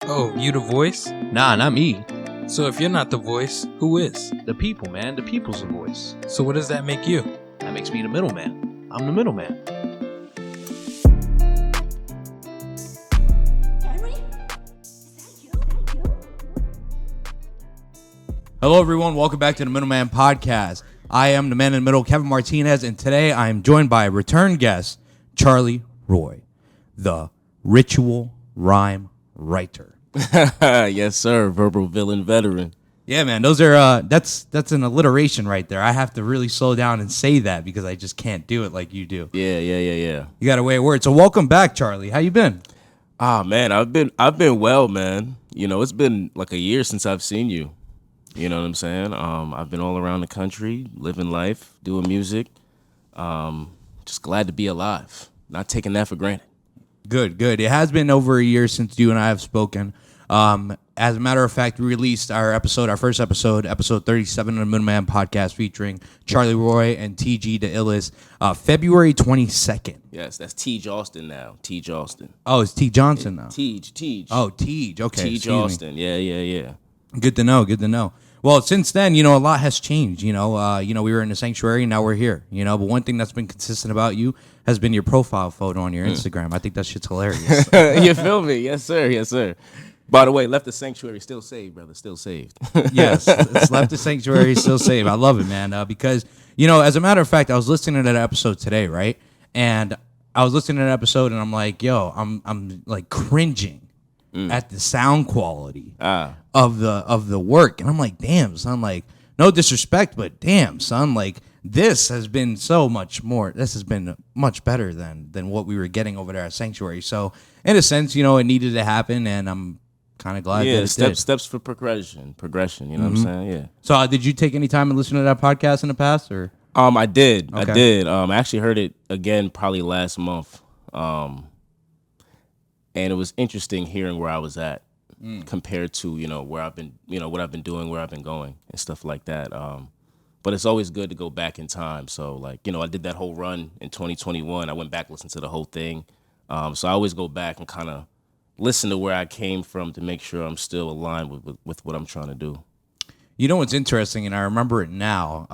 Oh, you the voice? Nah, not me. So if you're not the voice, who is? The people, man. The people's the voice. So what does that make you? That makes me the middleman. I'm the middleman. Henry? Is that you? Hello, everyone. Welcome back to the Middleman Podcast. I am the man in the middle, Kevin Martinez, and today I am joined by return guest, Charley Roy, the ritual rhyme writer. Yes, sir. Verbal villain veteran. Yeah, man. Those are that's an alliteration right there. I have to really slow down and say that because I just can't do it like you do. Yeah. You got a way of words. So welcome back, Charley. How you been? Ah, man, I've been well, man. You know, it's been like a year since I've seen you. You know what I'm saying? I've been all around the country, living life, doing music. Just glad to be alive. Not taking that for granted. Good. It has been over a year since you and I have spoken. As a matter of fact, we released our first episode 37 of the Middleman Podcast featuring Charley Roy and TG the Illest, February 22nd. Yes, that's Tej Austin now. Tej Austin. Oh, it's T. Johnson now. Tej. Oh, Tej. Okay. Tej Austin. Yeah. Good to know. Well, since then, a lot has changed. We were in the sanctuary, and now we're here. But one thing that's been consistent about you has been your profile photo on your Instagram. I think that shit's hilarious. You feel me? Yes, sir. By the way, left the sanctuary, still saved, brother, still saved. Yes, it's left the sanctuary, still saved. I love it, man. Because as a matter of fact, I was listening to that episode today, right? And I was listening to that episode, and I'm like, I'm like cringing at the sound quality of the work, and I'm like, damn, son, like no disrespect, but damn, son, like this has been so much more. This has been much better than what we were getting over there at Sanctuary. So in a sense, it needed to happen, and I'm kind of glad that it did. Steps for progression, you know what I'm saying? Yeah. So did you take any time and listen to that podcast in the past, or? I did. Okay. I did. I actually heard it again probably last month. And it was interesting hearing where I was at compared to, where I've been, what I've been doing, where I've been going and stuff like that. But it's always good to go back in time. So like, I did that whole run in 2021. I went back, listened to the whole thing. So I always go back and kind of listen to where I came from to make sure I'm still aligned with what I'm trying to do. You know what's interesting, and I remember it now.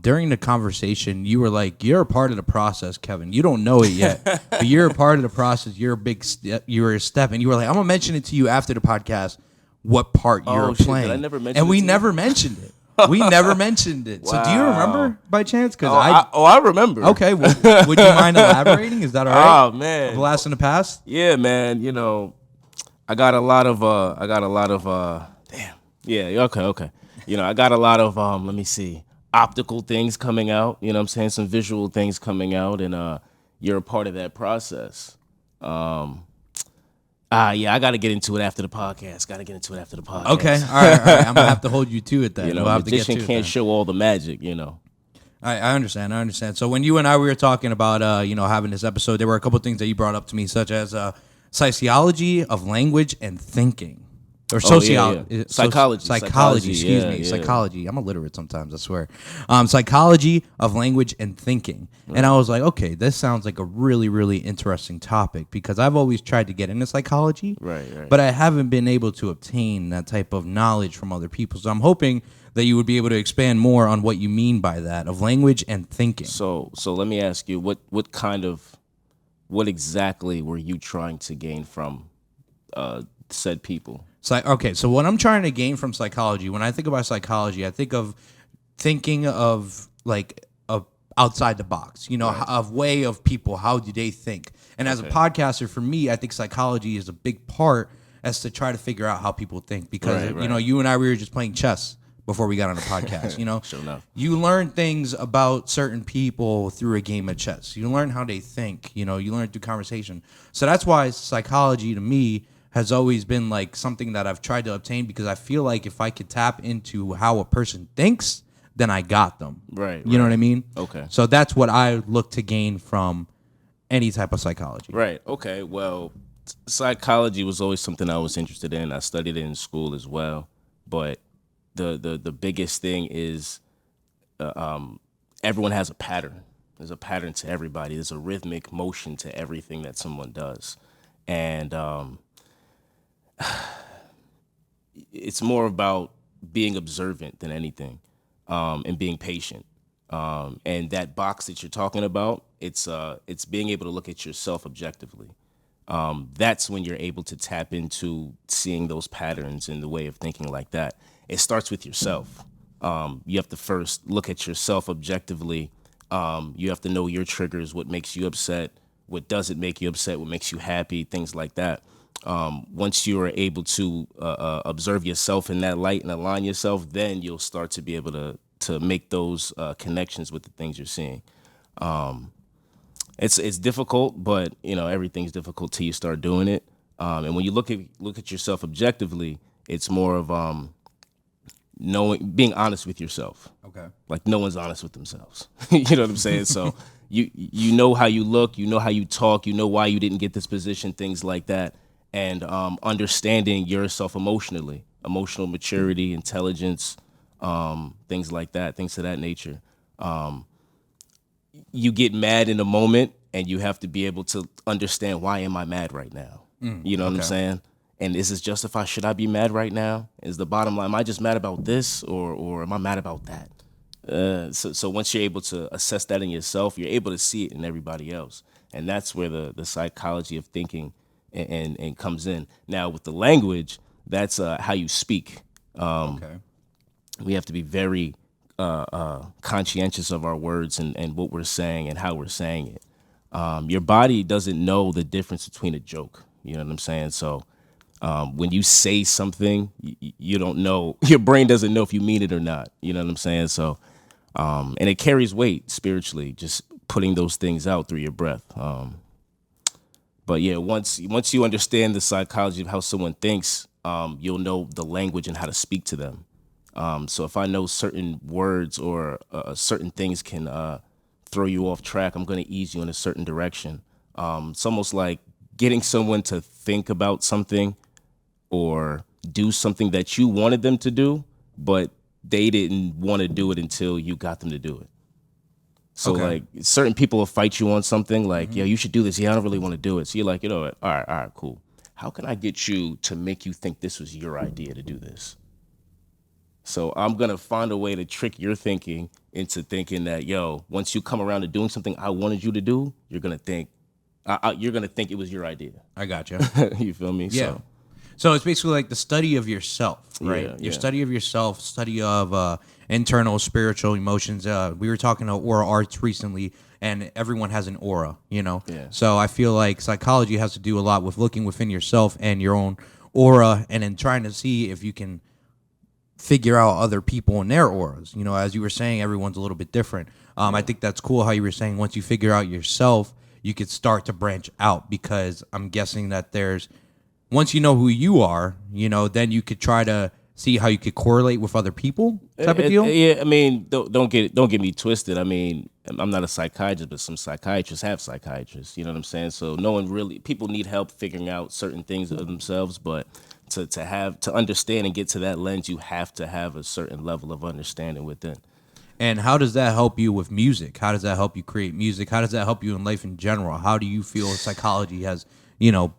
During the conversation, you were like, "You're a part of the process, Kevin. You don't know it yet, but you're a part of the process. You're a big step. You're a step." And you were like, "I'm gonna mention it to you after the podcast. What part you're playing?" I never mentioned and we it to never mentioned it. We never mentioned it. So do you remember by chance? Because I remember. Okay, well, would you mind elaborating? Is that all right? Oh man, A blast in the past. yeah, man. I got a lot of damn. Yeah, okay. I got a lot of let me see, optical things coming out, you know what I'm saying, some visual things coming out, and you're a part of that process. Yeah, I got to get into it after the podcast. Okay, all right. I'm gonna have to hold you to it then. We'll have to get magician to it can't then. show all the magic, I understand. So when you and I we were talking about having this episode, there were a couple of things that you brought up to me, such as sociology of language and thinking, or sociology, Psychology. Excuse me, Yeah. psychology. I'm illiterate sometimes, I swear. Psychology of language and thinking, and I was like, okay, this sounds like a really, really interesting topic because I've always tried to get into psychology, Right. but I haven't been able to obtain that type of knowledge from other people. So I'm hoping that you would be able to expand more on what you mean by that of language and thinking. So let me ask you, what exactly were you trying to gain from said people? So what I'm trying to gain from psychology, when I think about psychology, I think of thinking of like outside the box, of way of people. How do they think? And as a podcaster, for me, I think psychology is a big part as to try to figure out how people think because, Right. you and I, we were just playing chess before we got on the podcast, Sure enough. You learn things about certain people through a game of chess. You learn how they think, you learn through conversation. So that's why psychology to me has always been like something that I've tried to obtain because I feel like if I could tap into how a person thinks, then I got them. Right. You know what I mean? Okay. So that's what I look to gain from any type of psychology. Right. Okay. Well, psychology was always something I was interested in. I studied it in school as well. But the biggest thing is everyone has a pattern. There's a pattern to everybody. There's a rhythmic motion to everything that someone does. And it's more about being observant than anything, and being patient. And that box that you're talking about, it's being able to look at yourself objectively. That's when you're able to tap into seeing those patterns and the way of thinking like that. It starts with yourself. You have to first look at yourself objectively. You have to know your triggers, what makes you upset, what doesn't make you upset, what makes you happy, things like that. Once you are able to observe yourself in that light and align yourself, then you'll start to be able to make those connections with the things you're seeing. It's difficult, but everything's difficult till you start doing it. And when you look at yourself objectively, it's more of being honest with yourself. Okay. Like no one's honest with themselves. You know what I'm saying? So you know how you look, you know how you talk, you know why you didn't get this position, things like that. And understanding yourself emotionally, emotional maturity, intelligence, things like that, things of that nature. You get mad in a moment, and you have to be able to understand, why am I mad right now? You know what I'm saying? And is this justified? Should I be mad right now? Is the bottom line, am I just mad about this, or am I mad about that? So once you're able to assess that in yourself, you're able to see it in everybody else. And that's where the psychology of thinking and comes in. Now with the language, that's how you speak. We have to be very conscientious of our words and what we're saying and how we're saying it. Your body doesn't know the difference between a joke. You know what I'm saying? So when you say something, you don't know, your brain doesn't know if you mean it or not. You know what I'm saying? So, and it carries weight spiritually, just putting those things out through your breath. But yeah, once you understand the psychology of how someone thinks, you'll know the language and how to speak to them. So if I know certain words or certain things can throw you off track, I'm going to ease you in a certain direction. It's almost like getting someone to think about something or do something that you wanted them to do, but they didn't want to do it until you got them to do it. So like certain people will fight you on something like, yeah, you should do this. Yeah, I don't really want to do it. So you're like, all right, cool. How can I get you to make you think this was your idea to do this? So I'm going to find a way to trick your thinking into thinking that, once you come around to doing something I wanted you to do, you're going to think it was your idea. I got you. You feel me? Yeah. So it's basically like the study of yourself, right? Yeah, Your study of yourself, study of internal spiritual emotions. We were talking about aura arts recently, and everyone has an aura, Yeah. So I feel like psychology has to do a lot with looking within yourself and your own aura, and then trying to see if you can figure out other people and their auras. As you were saying, everyone's a little bit different. I think that's cool how you were saying once you figure out yourself, you could start to branch out, because I'm guessing that once you know who you are, then you could try to see how you could correlate with other people type of deal. Yeah, I mean, don't get me twisted. I mean, I'm not a psychiatrist, but some psychiatrists have psychiatrists. You know what I'm saying? So people need help figuring out certain things of themselves, but to understand and get to that lens, you have to have a certain level of understanding within. And how does that help you with music? How does that help you create music? How does that help you in life in general? How do you feel psychology has,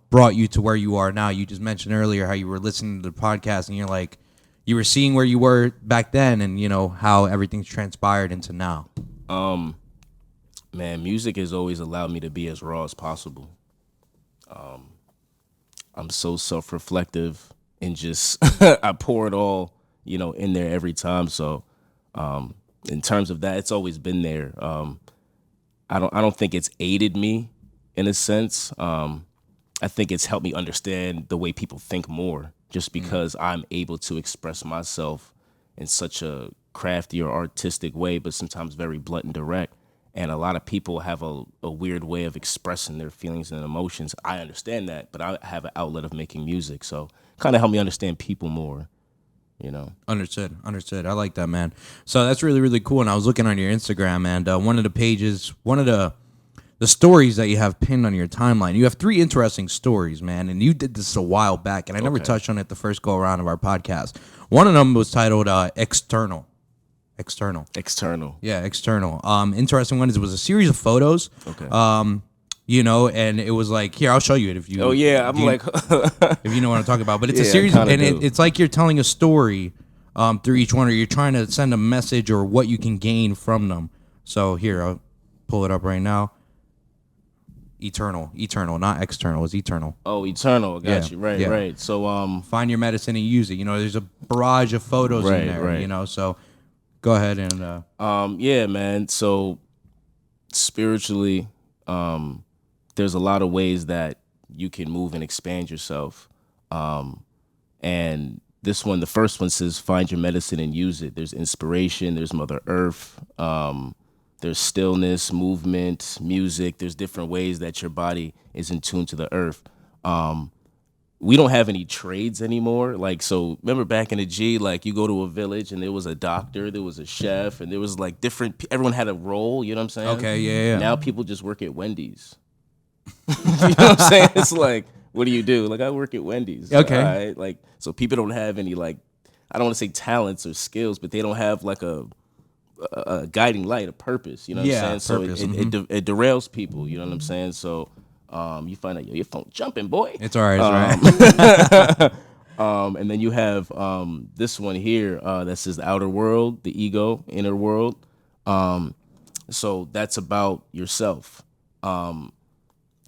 brought you to where you are now? You just mentioned earlier how you were listening to the podcast and you're like, you were seeing where you were back then and, how everything's transpired into now. Man, music has always allowed me to be as raw as possible. I'm so self-reflective and just I pour it all, in there every time. So in terms of that, it's always been there. I don't think it's aided me in a sense. I think it's helped me understand the way people think more, just because I'm able to express myself in such a crafty or artistic way, but sometimes very blunt and direct. And a lot of people have a weird way of expressing their feelings and emotions. I understand that, but I have an outlet of making music. So kind of helped me understand people more, Understood. I like that, man. So that's really, really cool. And I was looking on your Instagram, and one of the pages, one of the stories that you have pinned on your timeline, you have 3 interesting stories, man. And you did this a while back, and I never touched on it the first go around of our podcast. One of them was titled External. External. Yeah, external. Interesting one is it was a series of photos. Okay. you know, and it was like, here, I'll show you it if you. Oh yeah, I'm like, if you know what I'm talking about. But it's a Yeah, I series, and kinda do. it's like you're telling a story through each one, or you're trying to send a message or what you can gain from them. So here, I'll pull it up right now. Eternal, not external. It's eternal. oh, eternal. Got Yeah, you. Right, yeah. right. So Find your medicine and use it. You know, there's a barrage of photos Right, in there. right. You know, so go ahead and. yeah, man. So spiritually, there's a lot of ways that you can move and expand yourself. And this one, the first one says, find your medicine and use it. There's inspiration. There's Mother Earth. There's stillness, movement, music. There's different ways that your body is in tune to the earth. We don't have any trades anymore. Like, so remember back in the G, like you go to a village and there was a doctor, there was a chef, and there was like everyone had a role, you know what I'm saying? Okay, yeah. Now people just work at Wendy's. You know what I'm saying? It's like, what do you do? Like, I work at Wendy's. Okay. All right? Like, so people don't have any, like, I don't want to say talents or skills, but they don't have like a guiding light, a purpose. You know what I'm saying? Purpose, So it derails people. You know what I'm saying? So you find out, yo, your phone jumping, boy. It's all right. It's all right. And then you have this one here that says the outer world, the ego, inner world. So that's about yourself.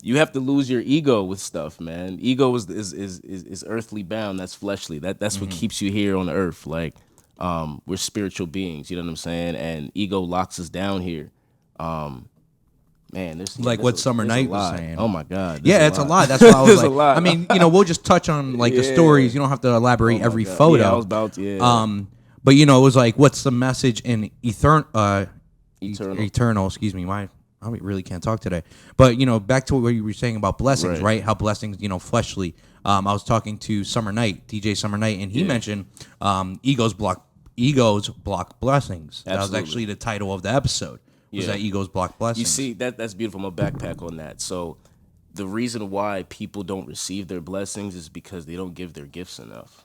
You have to lose your ego with stuff, man. Ego is earthly bound. That's fleshly. That's what keeps you here on earth. Like, we're spiritual beings. You know what I'm saying? And ego locks us down here. Man, Like what Summer there's a Night was lot. saying. Oh my God. Yeah, it's a lot. That's why I was There's like, a lot. I mean, you know, we'll just touch on like the Yeah. stories. You don't have to elaborate Oh my every God. photo. Yeah, I was about to. Yeah. But you know, it was like, what's the message in Eternal. Eternal? Excuse me, I really can't talk today. But you know, back to what you were saying about blessings, right? How blessings, you know, fleshly. I was talking to Summer Night, DJ Summer Night, and he mentioned egos block blessings. That was Absolutely. actually the title of the episode. Was Yeah. that egos block blessings? You see, that's beautiful. I'm gonna backpack on that. So the reason why people don't receive their blessings is because they don't give their gifts enough.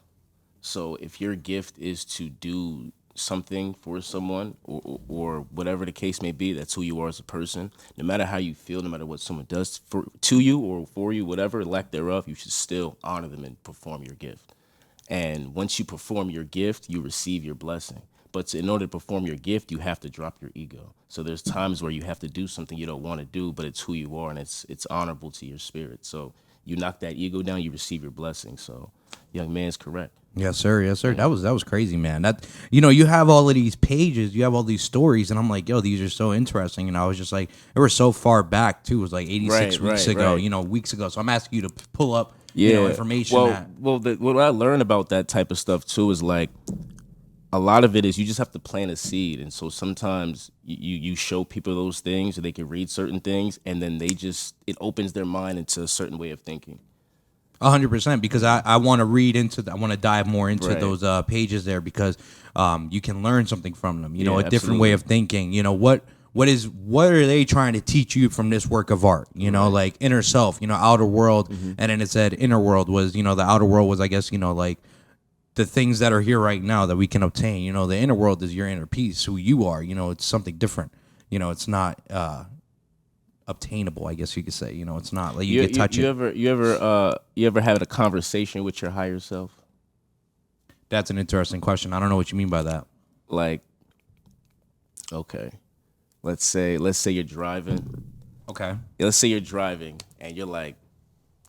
So if your gift is to do something for someone or whatever the case may be, that's who you are as a person. No matter how you feel, no matter what someone does to you or for you, whatever, lack thereof, you should still honor them and perform your gift. And once you perform your gift, you receive your blessing. But in order to perform your gift, you have to drop your ego. So there's times where you have to do something you don't want to do, but it's who you are and it's honorable to your spirit. So you knock that ego down, you receive your blessing. So young man's correct. Yes, sir. Yes, sir. That was crazy, man. That, you know, you have all of these pages, you have all these stories, and I'm like, yo, these are so interesting. And I was just like, they were so far back too. It was like 86 weeks ago, you know, weeks ago. So I'm asking you to pull up, you know, information. What I learned about that type of stuff too is like, a lot of it is you just have to plant a seed. And so sometimes you show people those things, or they can read certain things, and then it opens their mind into a certain way of thinking. 100%, because I want to read into, I want to dive more into Right. those pages there, because you can learn something from them. You know, Yeah, a different way of thinking. You know, what are they trying to teach you from this work of art? You know, like inner self. You know, outer world, and then it said inner world was, you know, the outer world was, I guess, you know, like the things that are here right now that we can obtain. You know, the inner world is your inner peace, who you are. You know, it's something different. You know, it's not obtainable, I guess you could say. You know, it's not like you can touch it. You ever had a conversation with your higher self? That's an interesting question. I don't know what you mean by that. Like, okay, let's say you're driving. Okay. Let's say you're driving and you're like,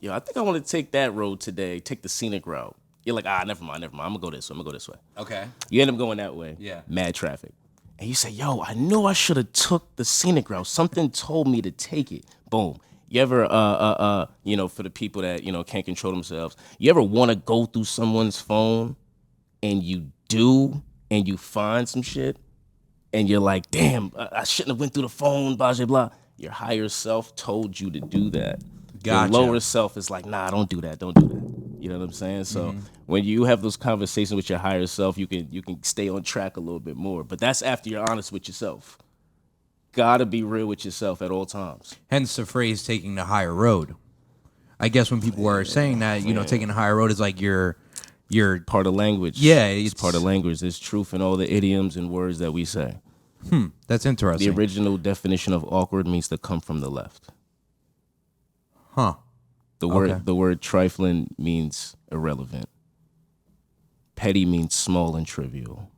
yo, I think I want to take that road today, take the scenic route. You're like, never mind. I'm gonna go this way. Okay. You end up going that way. Yeah. Mad traffic. And you say, yo, I knew I should have took the scenic route. Something told me to take it. Boom. You ever, you know, for the people that, you know, can't control themselves, you ever want to go through someone's phone and you do and you find some shit and you're like, damn, I shouldn't have went through the phone, blah, blah, blah. Your higher self told you to do that. Gotcha. Your lower self is like, nah, don't do that. You know what I'm saying? So when you have those conversations with your higher self, you can stay on track a little bit more. But that's after you're honest with yourself. Gotta be real with yourself at all times. Hence the phrase "taking the higher road." I guess when people are saying that, you know, taking the higher road is like you're Part of language. Yeah, it's part of language. There's truth in all the idioms and words that we say. That's interesting. The original definition of awkward means to come from the left. Huh. Okay. The word trifling means irrelevant. Petty means small and trivial.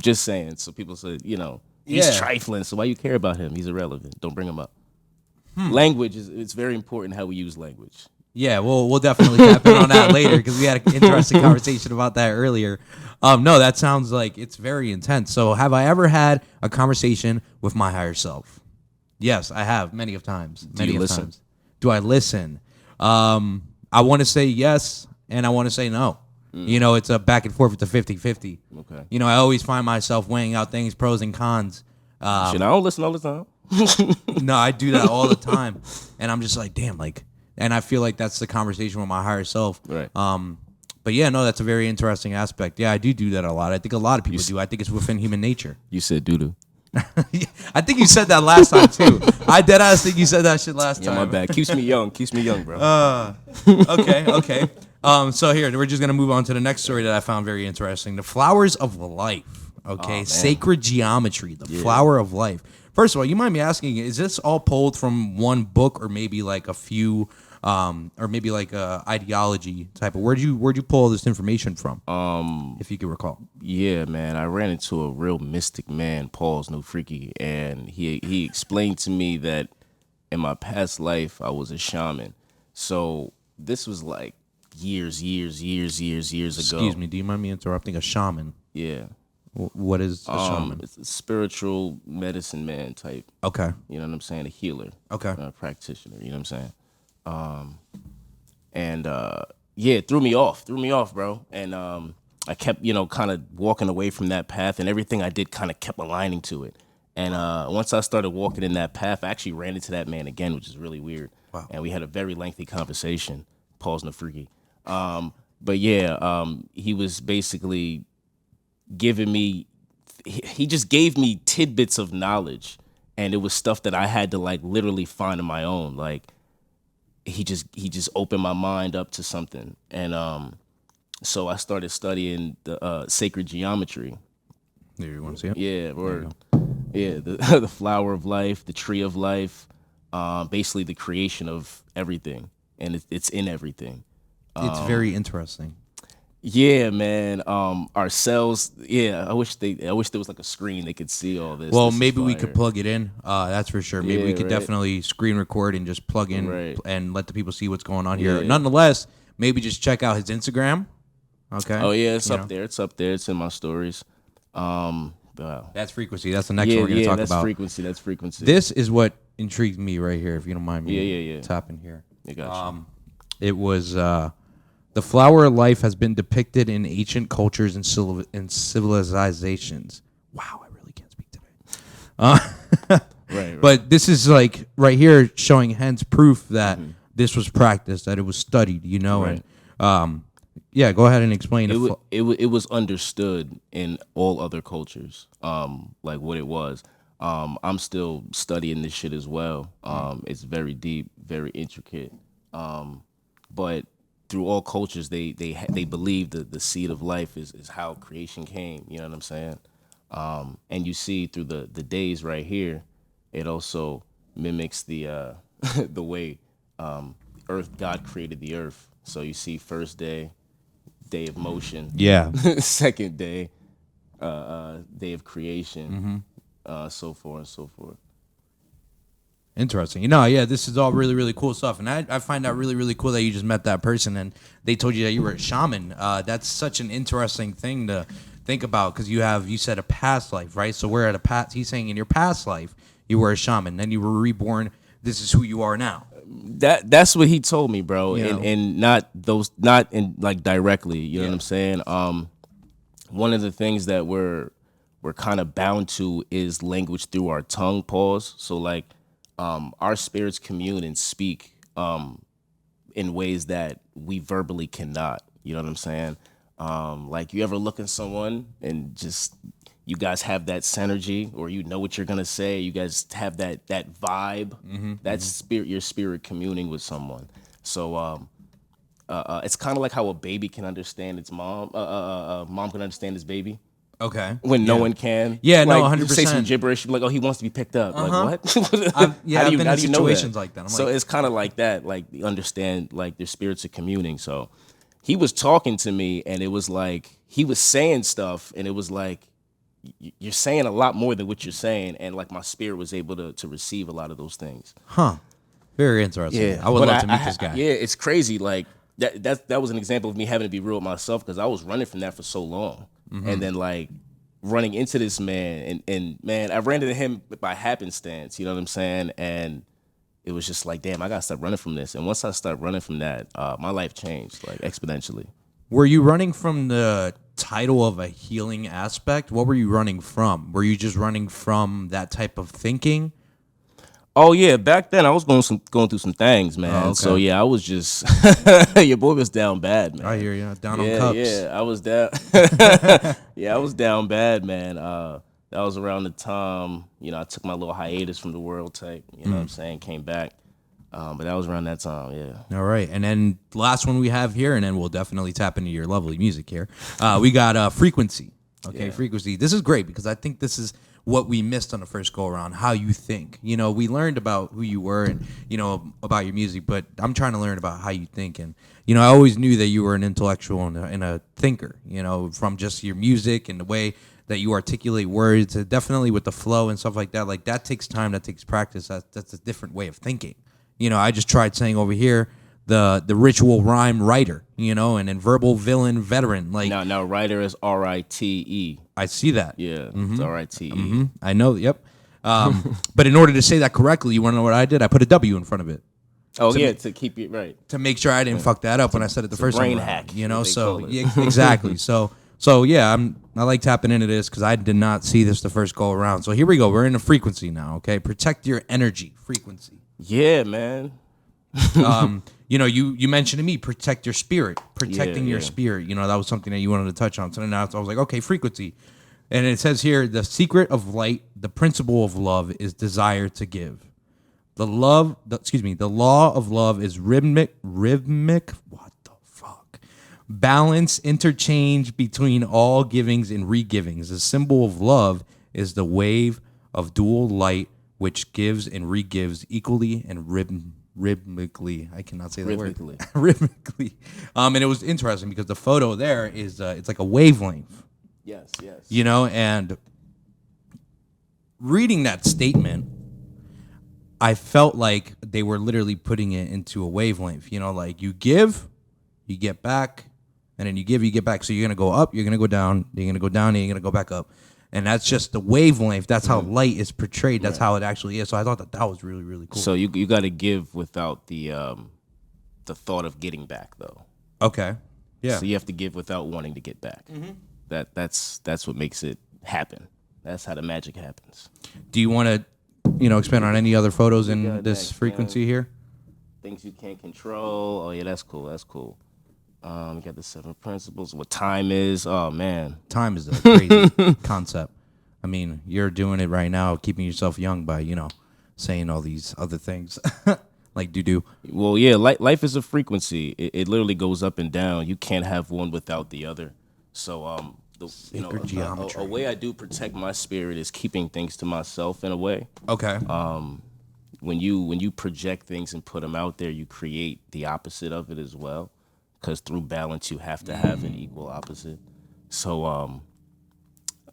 Just saying. So people say, he's Yeah. trifling. So why you care about him? He's irrelevant. Don't bring him up. Language it's very important how we use language. Yeah, we'll definitely tap in on that later because we had an interesting conversation about that earlier. No, that sounds like it's very intense. So have I ever had a conversation with my higher self? Yes, I have many of times. Many you of listen? times. Do I listen? I want to say yes and I want to say no. It's a back and forth. It's a 50-50. Okay. I always find myself weighing out things, pros and cons. Shit, I don't listen all the time. No, I do that all the time. And I'm just like, damn, and I feel like that's the conversation with my higher self. Right. But yeah, no, that's a very interesting aspect. Yeah, I do that a lot. I think a lot of people do. I think it's within human nature. You said doo-doo. I think you said that last time too. I deadass think you said that shit last Yeah, time. my bad. Keeps me young, bro. Okay. So here, we're just going to move on to the next story that I found very interesting. The flowers of life. Okay. Sacred geometry. The flower of life. First of all, you might be asking, is this all pulled from one book or maybe like a few, or maybe like a ideology type of, where'd you pull all this information from? If you can recall. Yeah, man. I ran into a real mystic man, Paul's no freaky, and he explained to me that in my past life I was a shaman. So this was like years ago. Excuse me, do you mind me interrupting? A shaman? Yeah. What is a shaman? It's a spiritual medicine man type. Okay. You know what I'm saying? A healer. Okay. A practitioner. You know what I'm saying? It threw me off, bro. And I kept, kind of walking away from that path, and everything I did kind of kept aligning to it. And once I started walking in that path, I actually ran into that man again, which is really weird. Wow. And we had a very lengthy conversation. Paul's no freaky. But yeah, he was basically giving me, he just gave me tidbits of knowledge, and it was stuff that I had to like literally find on my own. Like he just opened my mind up to something, and so I started studying the sacred geometry. Here, you want to see it? Yeah, the flower of life, the tree of life, basically the creation of everything, and it's in everything. It's very interesting. Yeah, man. Our cells. Yeah, I wish there was like a screen they could see all this. Well, This is maybe we fire. could plug it in. That's for sure. Maybe we Yeah, could right. definitely screen record and just plug in Right. and let the people see what's going on here. Yeah. Nonetheless, maybe just check out his Instagram. Okay. Oh yeah, it's You up know. there. It's up there. It's in my stories. Wow. That's frequency. That's the next Yeah, one we're gonna yeah. talk That's about. frequency. That's frequency. This is what intrigued me right here. If you don't mind me, Yeah. tapping here. I got you. It was the flower of life has been depicted in ancient cultures and civilizations. Wow, I really can't speak today. Right. But this is like right here showing hence proof that this was practiced, that it was studied, Right. and yeah, go ahead and explain It was understood in all other cultures, like what it was. I'm still studying this shit as well. It's very deep, very intricate. But through all cultures, they believe that the seed of life is how creation came. You know what I'm saying? And you see through the days right here, it also mimics the the way Earth God created the earth. So you see first day of motion. Yeah. Second day, day of creation, so forth and so forth. Interesting. Yeah, this is all really, really cool stuff. And I find that really, really cool that you just met that person and they told you that you were a shaman. That's such an interesting thing to think about because you said a past life, right? So we're at a past, he's saying in your past life, you were a shaman, then you were reborn. This is who you are now. That's what he told me, bro. You know. And not in like directly, you know what I'm saying? One of the things that we're kind of bound to is language through our tongue, pause. So like our spirits commune and speak in ways that we verbally cannot. You know what I'm saying? Like you ever look at someone and just you guys have that synergy, or you know what you're gonna say. You guys have that vibe. That's your spirit communing with someone. So it's kind of like how a baby can understand its mom. Mom can understand his baby. Okay. when no one can. Yeah, no, like, you say 100%. some gibberish, like, oh, he wants to be picked up. Like, what? I've been how in do you know situations that? like that. I'm So like, it's kind of like that. Like, you understand, like, their spirits are communing. So he was talking to me, and it was like he was saying stuff, and it was like you're saying a lot more than what you're saying, and like my spirit was able to receive a lot of those things. huh. Very interesting. Yeah, I would but love to meet this guy. Yeah, it's crazy. Like that was an example of me having to be real with myself because I was running from that for so long, and then like running into this man, and man, I ran into him by happenstance. You know what I'm saying? And it was just like, damn, I gotta stop running from this. And once I started running from that, my life changed like exponentially. Were you running from the title of a healing aspect? What were you running from? Were you just running from that type of thinking? Oh yeah, back then I was going through some things, man. Oh, okay. So yeah, I was just your boy was down bad, man. I hear you. Down yeah, on cups. Yeah, I was down. Yeah, I was down bad, man. That was around the time, I took my little hiatus from the world type. You know what I'm saying? Came back. But that was around that time, yeah. All right. And then the last one we have here, and then we'll definitely tap into your lovely music here. We got Frequency. Okay, Yeah. Frequency. This is great because I think this is what we missed on the first go around, how you think. We learned about who you were and, about your music, but I'm trying to learn about how you think. And, I always knew that you were an intellectual and a thinker, from just your music and the way that you articulate words, definitely with the flow and stuff like that. Like, that takes time, that takes practice. That's a different way of thinking. I just tried saying over here the ritual rhyme writer, and then verbal villain veteran. Like, Now RITER is RITE. I see that. Yeah, it's RITE. I know. Yep. But in order to say that correctly, you want to know what I did? I put a W in front of it Oh yeah, to keep it right. to make sure I didn't fuck that up when I said it the first brain time. hack, Around, what they So call it. yeah, exactly. So yeah, I like tapping into this because I did not see this the first go around. So here we go. We're in a frequency now. Okay, protect your energy. Frequency. Yeah, man. You mentioned to me protect your spirit, protecting your yeah. spirit. That was something that you wanted to touch on. So now I was like, okay, frequency. And it says here, the secret of light, the principle of love is desire to give. The law of love is rhythmic. What the fuck? Balance, interchange between all givings and re-givings. The symbol of love is the wave of dual light, which gives and re-gives equally and rhythmically. I cannot say that word. Rhythmically. And it was interesting because the photo there is it's like a wavelength. Yes. And reading that statement, I felt like they were literally putting it into a wavelength. Like you give, you get back, and then you give, you get back. So you're gonna go up, you're gonna go down, you're gonna go down, and you're gonna go back up. And that's just the wavelength. That's how light is portrayed. That's how it actually is. So I thought that was really, really cool. So you got to give without the thought of getting back, though. Okay. Yeah. So you have to give without wanting to get back. That's what makes it happen. That's how the magic happens. Do you want to, expand on any other photos in got this next, frequency here? Things you can't control. Oh yeah, that's cool. You got the 7 principles. What time is? Oh man, Time is a crazy concept. I mean, you're doing it right now, keeping yourself young by, saying all these other things like doo-doo. Well, yeah, life is a frequency. It literally goes up and down. You can't have one without the other. So, Sacred geometry. a way I do protect my spirit is keeping things to myself in a way. Okay. When you project things and put them out there, you create the opposite of it as well. Because through balance, you have to have an equal opposite. So,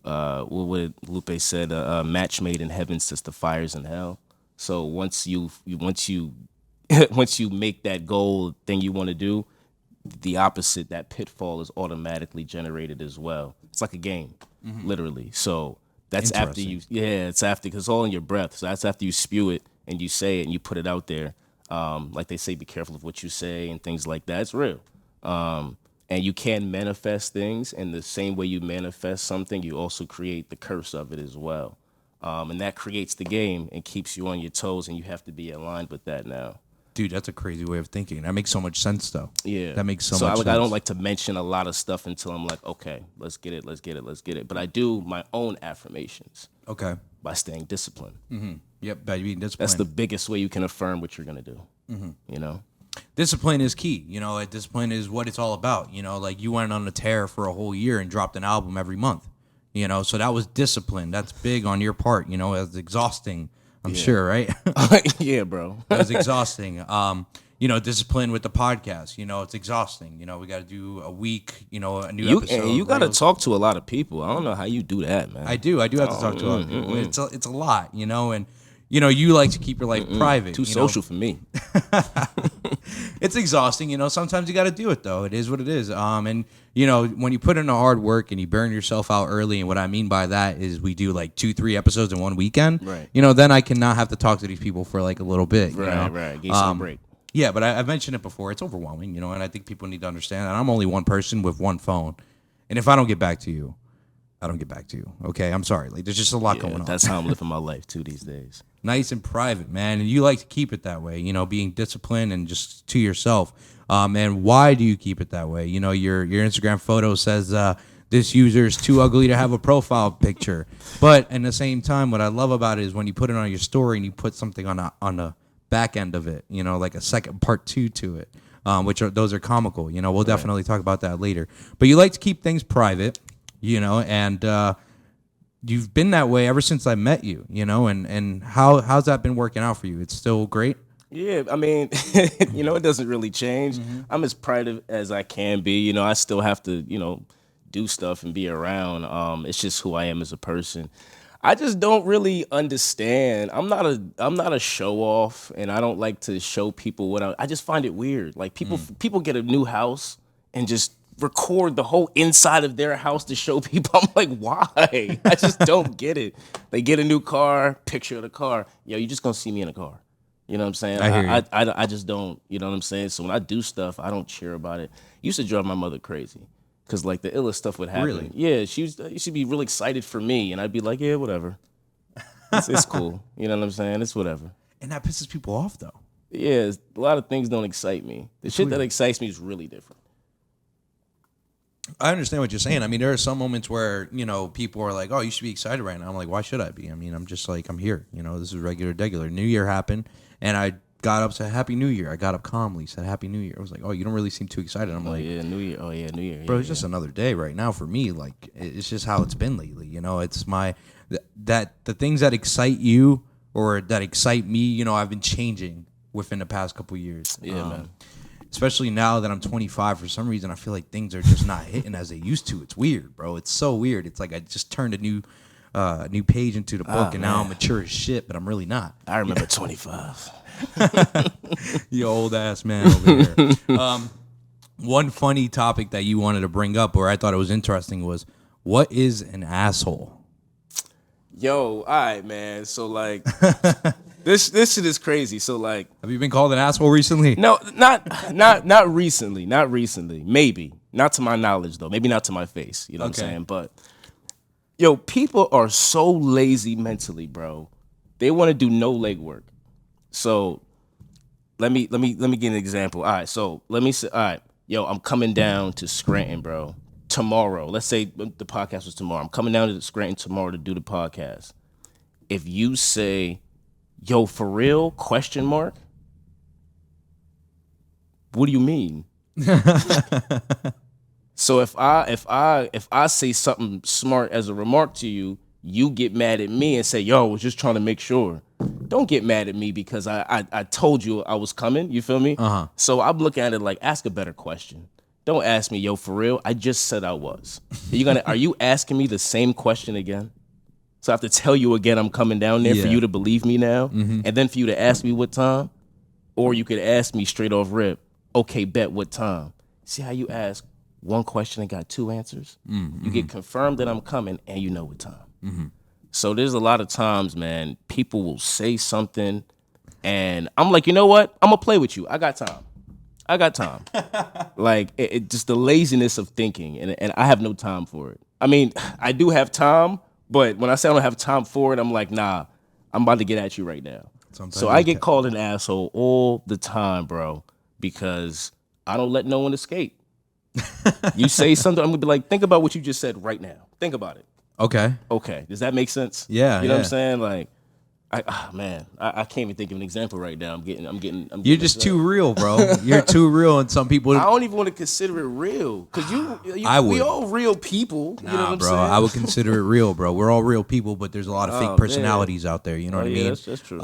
what Lupe said, a match made in heaven sets the fires in hell. So once you make that goal thing you want to do, the opposite, that pitfall is automatically generated as well. It's like a game, literally. So that's after it's after, because it's all in your breath. So that's after you spew it and you say it and you put it out there. Like they say, be careful of what you say and things like that. It's real. And you can manifest things, and the same way you manifest something, you also create the curse of it as well. And that creates the game and keeps you on your toes, and you have to be aligned with that now. Dude, that's a crazy way of thinking. That makes so much sense, though. Yeah. That makes so much sense. I don't like to mention a lot of stuff until I'm like, okay, let's get it. But I do my own affirmations. Okay. By staying disciplined. Yep, by being disciplined. That's the biggest way you can affirm what you're going to do, Discipline is key. Discipline is what it's all about. Like you went on a tear for a whole year and dropped an album every month. You know, so that was discipline. That's big on your part. You know, it's exhausting. I'm sure, right? Yeah, bro. It was exhausting. You know, discipline with the podcast. You know, it's exhausting. You know, we got to do a week. You know, a new episode. And you got to talk to a lot of people. I don't know how you do that, man. I do have to talk to a lot of people. It's a lot. You know, and you know, you like to keep your life private. Too social for me. It's exhausting, you know. Sometimes you got to do it, though. It is what it is. And you know, when you put in the hard work and you burn yourself out early, and what I mean by that is we do like 2-3 episodes in one weekend. Right. You know, then I cannot have to talk to these people for like a little bit. You know? Right. Give you some break. Yeah, but I've mentioned it before. It's overwhelming, you know, and I think people need to understand that I'm only one person with one phone, and if I don't get back to you, I don't get back to you. Okay, I'm sorry. Like, there's just a lot going on. That's how I'm living my life too these days. Nice and private, man, and you like to keep it that way. You know, being disciplined and just to yourself. And why do you keep it that way? You know, your Instagram photo says this user is too ugly to have a profile picture, but in the same time, what I love about it is when you put it on your story and you put something on the back end of it. You know, like a second part 2 to it, those are comical. You know, we'll definitely talk about that later. But you like to keep things private. You know, and you've been that way ever since I met you, you know, and how's that been working out for you? It's still great? Yeah, I mean, you know, it doesn't really change. I'm as private as I can be. You know, I still have to, you know, do stuff and be around. It's just who I am as a person. I just don't really understand. I'm not a show off, and I don't like to show people what I just find it weird. Like people get a new house and just record the whole inside of their house to show people. I'm like, why? I just don't get it. They get a new car, picture of the car. Yo, you just gonna see me in a car. You know what I'm saying? I hear you. I just don't. You know what I'm saying? So when I do stuff, I don't cheer about it. Used to drive my mother crazy because like the illest stuff would happen. Really? Yeah, she'd be real excited for me, and I'd be like, yeah, whatever. It's cool. You know what I'm saying? It's whatever. And that pisses people off, though. Yeah, a lot of things don't excite me. The shit that excites me is really different. I understand what you're saying. I mean, there are some moments where, you know, people are like, oh, you should be excited right now. I'm like, why should I be? I mean, I'm just like, I'm here. You know, this is regular. New Year happened, and I got up, said Happy New Year. I got up calmly, said Happy New Year. I was like, oh, you don't really seem too excited. I'm like, yeah, New Year. Oh, yeah, New Year. Bro, it's just another day right now for me. Like, it's just how it's been lately. You know, it's the things that excite you or that excite me, you know, I've been changing within the past couple years. Yeah, man. Especially now that I'm 25, for some reason I feel like things are just not hitting as they used to. It's weird, bro. It's so weird. It's like I just turned a new page into the book, and now I'm mature as shit, but I'm really not. I remember 25. You old ass man over here. One funny topic that you wanted to bring up, or I thought it was interesting, was what is an asshole? Yo, all right, man. So like, this shit is crazy. So like, have you been called an asshole recently? no, not recently. Not recently. Maybe not to my knowledge though. Maybe not to my face. You know what I'm saying? But yo, people are so lazy mentally, bro. They want to do no legwork. So let me give an example. All right, so let me say, all right, yo, I'm coming down to Scranton, bro. Tomorrow, let's say the podcast was tomorrow. I'm coming down to Scranton tomorrow to do the podcast. If you say, yo, for real, ? What do you mean? So if I say something smart as a remark to you, you get mad at me and say, yo, I was just trying to make sure. Don't get mad at me because I told you I was coming. You feel me? Uh-huh. So I'm looking at it like, ask a better question. Don't ask me, yo, for real. I just said I was. Are you asking me the same question again? So I have to tell you again I'm coming down there for you to believe me now, and then for you to ask me what time, or you could ask me straight off rip. Okay, bet what time. See how you ask one question and got two answers? You get confirmed that I'm coming, and you know what time. So there's a lot of times, man, people will say something, and I'm like, you know what? I'm gonna play with you. I got time. Like, it just the laziness of thinking, and I have no time for it. I mean, I do have time, but when I say I don't have time for it, I'm like, nah, I'm about to get at you right now. So I get called an asshole all the time, bro, because I don't let no one escape. You say something, I'm gonna be like, think about what you just said right now. Think about it. Okay. Does that make sense? Yeah. You know what I'm saying? Like, I can't even think of an example right now. I'm getting. You're just too real, bro. You're too real, and some people. I don't even want to consider it real because we all real people. You know what I'm bro, saying? I would consider it real, bro. We're all real people, but there's a lot of fake personalities out there. You know what I mean? That's true.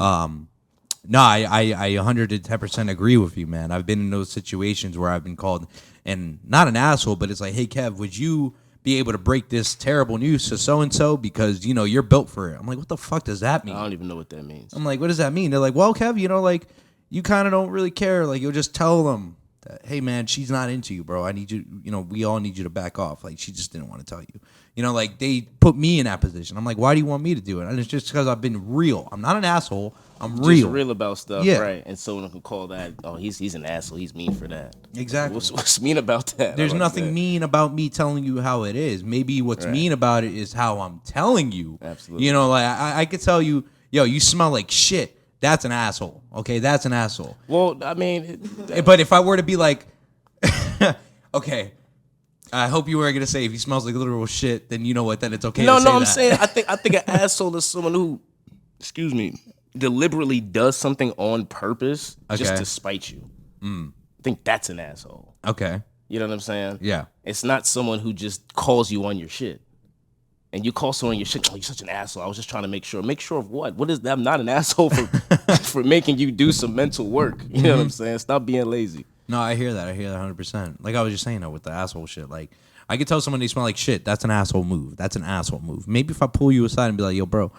No, I 110% agree with you, man. I've been in those situations where I've been called, and not an asshole, but it's like, hey, Kev, would you be able to break this terrible news to so-and-so because, you're built for it? I'm like, what the fuck does that mean? I don't even know what that means. I'm like, what does that mean? They're like, well, Kev, you kind of don't really care. Like, you'll just tell them that, hey, man, she's not into you, bro. I need you, we all need you to back off. Like, she just didn't want to tell you. Like, they put me in that position. I'm like, why do you want me to do it? And it's just because I've been real. I'm not an asshole. I'm real. Just real about stuff, Yeah. right? And someone can call that, oh, he's an asshole. He's mean for that. Exactly. What's mean about that? There's nothing mean about me telling you how it is. Maybe what's mean about it is how I'm telling you. Absolutely. Like I could tell you, yo, you smell like shit. That's an asshole. Okay, that's an asshole. Well, I mean, But if I were to be like, okay, I hope you were gonna say if he smells like literal shit, then you know what? Then it's okay. no, to say I'm that. saying I think an asshole is someone who, excuse me, deliberately does something on purpose just Okay. to spite you. I think that's an asshole. Okay. You know what I'm saying? Yeah. It's not someone who just calls you on your shit. And you call someone your shit, oh, you're such an asshole. I was just trying to make sure. Make sure of what? What is that? I'm not an asshole for making you do some mental work. You know what I'm saying? Stop being lazy. No, I hear that. I hear that 100%. Like I was just saying though, with the asshole shit. Like I could tell someone they smell like shit. That's an asshole move. That's an asshole move. Maybe if I pull you aside and be like, yo, bro,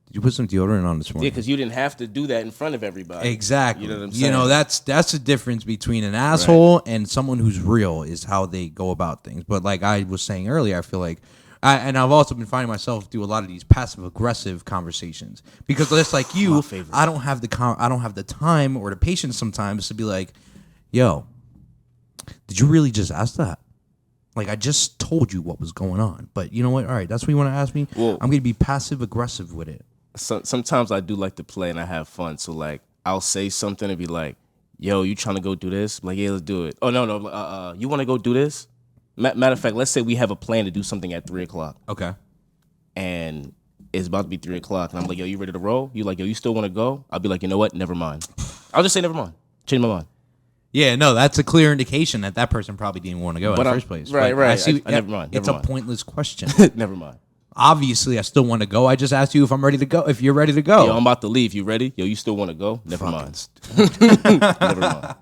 did you put some deodorant on this morning? Yeah, because you didn't have to do that in front of everybody. Exactly. You know what I'm saying? That's the difference between an asshole and someone who's real is how they go about things. But like I was saying earlier, I feel like and I've also been finding myself do a lot of these passive aggressive conversations because just like you, I don't have the time or the patience sometimes to be like, yo, did you really just ask that? Like I just told you what was going on, but you know what? All right, that's what you want to ask me. Well, I'm gonna be passive aggressive with it. Sometimes I do like to play and I have fun. So like I'll say something and be like, yo, you trying to go do this? I'm like, yeah, let's do it. Oh no, you want to go do this? Matter of fact, let's say we have a plan to do something at 3:00. Okay. And it's about to be 3:00, and I'm like, yo, you ready to roll? You like, yo, you still want to go? I'll be like, you know what? Never mind. I'll just say never mind. Change my mind. Yeah, no, that's a clear indication that person probably didn't want to go in the first place. Right, But right. I see, Never mind. It's Never a mind. pointless question. Never mind. Obviously, I still want to go. I just asked you if I'm ready to go. If you're ready to go. Yo, I'm about to leave. You ready? Yo, you still want to go? Never mind. Never mind.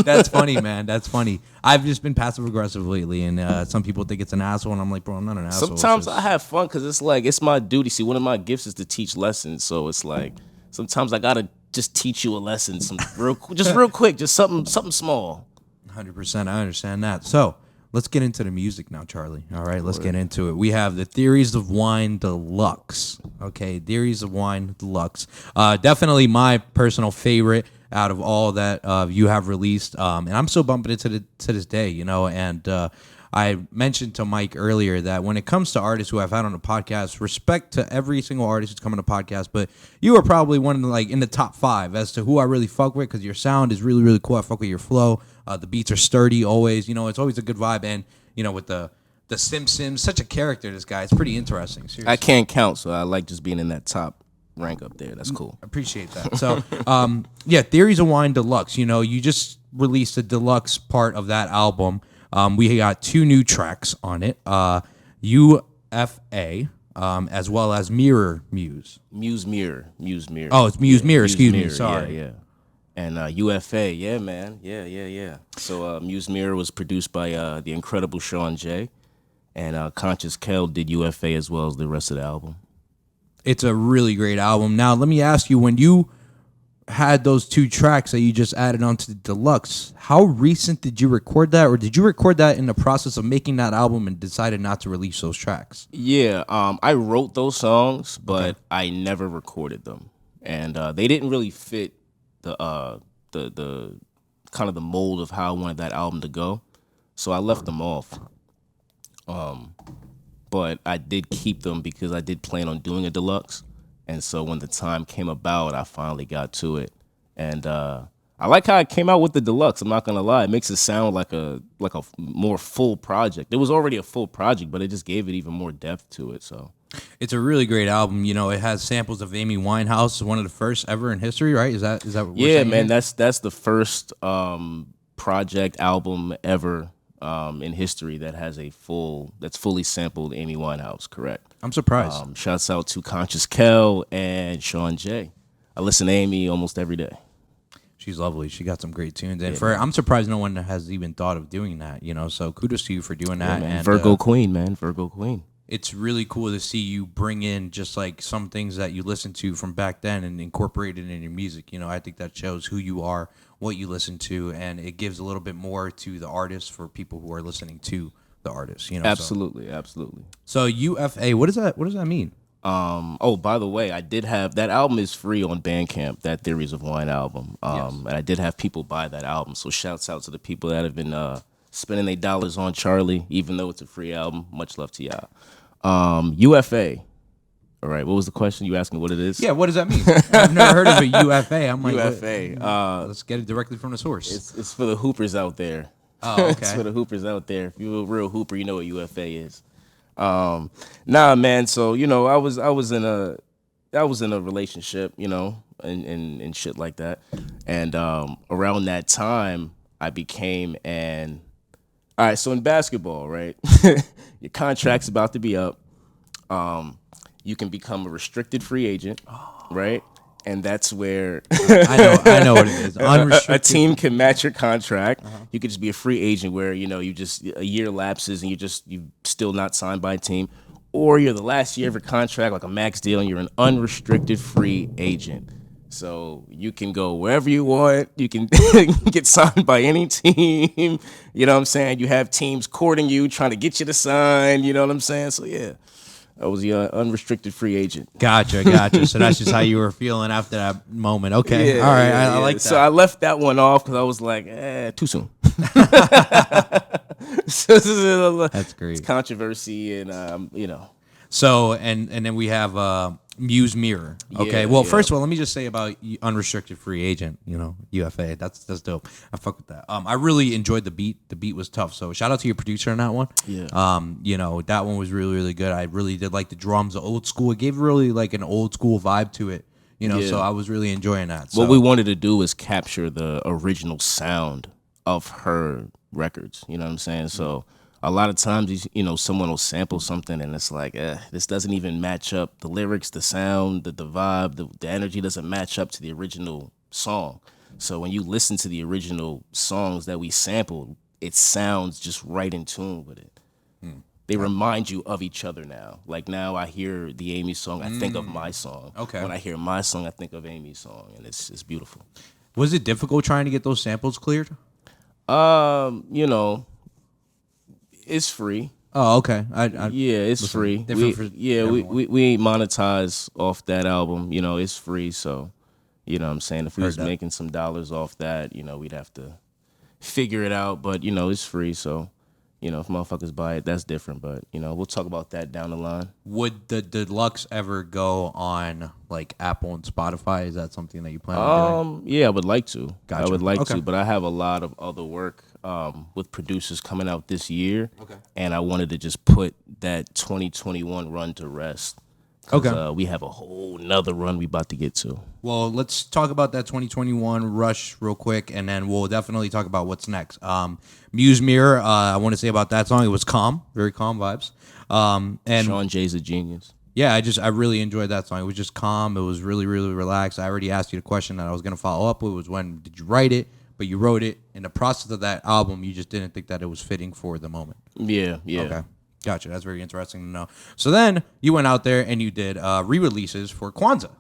That's funny, man. That's funny. I've just been passive aggressive lately, and some people think it's an asshole, and I'm like, bro, I'm not an asshole. Sometimes I have fun because it's like it's my duty. See, one of my gifts is to teach lessons, so it's like sometimes I gotta just teach you a lesson, real quick, just something small. 100%. I understand that. So let's get into the music now, Charlie. All right, let's get into it. We have the Theories of Wine Deluxe. Okay, Theories of Wine Deluxe. Definitely my personal favorite out of all that you have released, and I'm still bumping it to this day, and I mentioned to Mike earlier that when it comes to artists who I've had on the podcast, respect to every single artist who's come on the podcast, but you are probably one of the, in the top 5 as to who I really fuck with because your sound is really, really cool. I fuck with your flow. The beats are sturdy always. It's always a good vibe, and with the Simpsons, such a character, this guy. It's pretty interesting. Seriously. I can't count, so I like just being in that top rank up there. That's cool. Appreciate that. So, Theories of Wine Deluxe. You just released a deluxe part of that album. We got 2 new tracks on it. UFA, as well as Mirror Muse. Muse Mirror. Oh, it's Muse Mirror. Excuse me. Mirror, Sorry. Yeah. And UFA, yeah, man. Yeah. So Muse Mirror was produced by the incredible Sean J. And Conscious Kel did UFA as well as the rest of the album. It's a really great album. Now, let me ask you, when you had those 2 tracks that you just added onto the deluxe, how recent did you record that? Or did you record that in the process of making that album and decided not to release those tracks? Yeah, I wrote those songs, but I never recorded them. And they didn't really fit the kind of the mold of how I wanted that album to go. So I left them off. But I did keep them because I did plan on doing a deluxe. And so when the time came about, I finally got to it. And I like how I came out with the deluxe. I'm not going to lie. It makes it sound like a more full project. It was already a full project, but it just gave it even more depth to it. So It's a really great album. You know, it has samples of Amy Winehouse, one of the first ever in history, right? Is that what we're Yeah, saying man, here? that's the first project album ever in history that has that's fully sampled Amy Winehouse. Correct. I'm surprised. Shouts out to Conscious Kel and Sean J. I listen to Amy almost every day. She's lovely. She got some great tunes, and I'm surprised no one has even thought of doing that. You know, so kudos to you for doing that. Man, And Virgo Queen, man, Virgo Queen. it's really cool to see you bring in just like some things that you listened to from back then and incorporate it in your music. You know, I think that shows who you are, what you listen to, and it gives a little bit more to the artist for people who are listening to the artist. You know, Absolutely. So UFA, what does that mean? Oh, by the way, I did have that album is free on Bandcamp, that Theories of Wine album. And I did have people buy that album. So shouts out to the people that have been spending their dollars on Charley, even though it's a free album. Much love to y'all. UFA. All right, what was the question? You asking what it is? Yeah, what does that mean? I've never heard of a UFA. I'm like, UFA. let's get it directly from the source. It's for the hoopers out there. Oh, It's for okay. the hoopers out there. If you're a real hooper, you know what UFA is. Nah, man. So I was in a relationship, and shit like that. And around that time, I became all right. So in basketball, right, your contract's about to be up. You can become a restricted free agent, right? And that's where I know what it is. a Unrestricted. team can match your contract. You could just be a free agent where you just a year lapses and you still not signed by a team, or you're the last year of your contract, like a max deal, and you're an unrestricted free agent. So you can go wherever you want. You can get signed by any team. You know what I'm saying? You have teams courting you, trying to get you to sign. You know what I'm saying? So yeah, I was the unrestricted free agent. Gotcha. So that's just how you were feeling after that moment. Okay. Yeah, All right. yeah, I yeah. like that. So I left that one off because I was like, too soon. So That's great. It's controversy, and So and then we have Muse Mirror. Okay. Yeah, Well, yeah. first of all, let me just say about unrestricted free agent. UFA. That's dope. I fuck with that. I really enjoyed the beat. The beat was tough. So shout out to your producer on that one. Yeah. That one was really really good. I really did like the drums, the old school. It gave really like an old school vibe to it. Yeah. So I was really enjoying that. So. What we wanted to do is capture the original sound of her records. You know what I'm saying? So a lot of times, someone will sample something and it's like, this doesn't even match up. The lyrics, the sound, the vibe, the energy doesn't match up to the original song. So when you listen to the original songs that we sampled, it sounds just right in tune with it. They remind you of each other now. Like now I hear the Amy song, I think of my song. Okay. When I hear my song, I think of Amy's song, and it's beautiful. Was it difficult trying to get those samples cleared? It's free. Oh, okay. Yeah, it's free. different for everyone. We ain't monetize off that album. It's free. So, you know what I'm saying? If we was that. making some dollars off that, we'd have to figure it out. But, it's free. So, if motherfuckers buy it, that's different. But, we'll talk about that down the line. Would the deluxe ever go on like Apple and Spotify? Is that something that you plan on doing? Yeah, I would like to. Gotcha. I would like Okay. to, but I have a lot of other work with producers coming out this year. Okay. And I wanted to just put that 2021 run to rest. 'Cause, Okay. we have a whole nother run we about to get to. Well, let's talk about that 2021 rush real quick, and then we'll definitely talk about what's next. Muse Mirror, I want to say about that song, it was calm, very calm vibes. And Sean J's a genius. yeah, I really enjoyed that song. It was just calm. It was really, really relaxed. I already asked you the question that I was going to follow up with was when did you write it? But you wrote it in the process of that album. You just didn't think that it was fitting for the moment. Yeah. Okay. Gotcha. That's very interesting to know. So then you went out there and you did re-releases for Kwanzaa,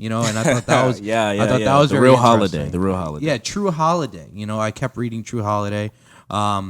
and I thought that was Yeah. I thought that was the very real interesting. holiday. The real holiday. Yeah, True Holiday. I kept reading True Holiday. Are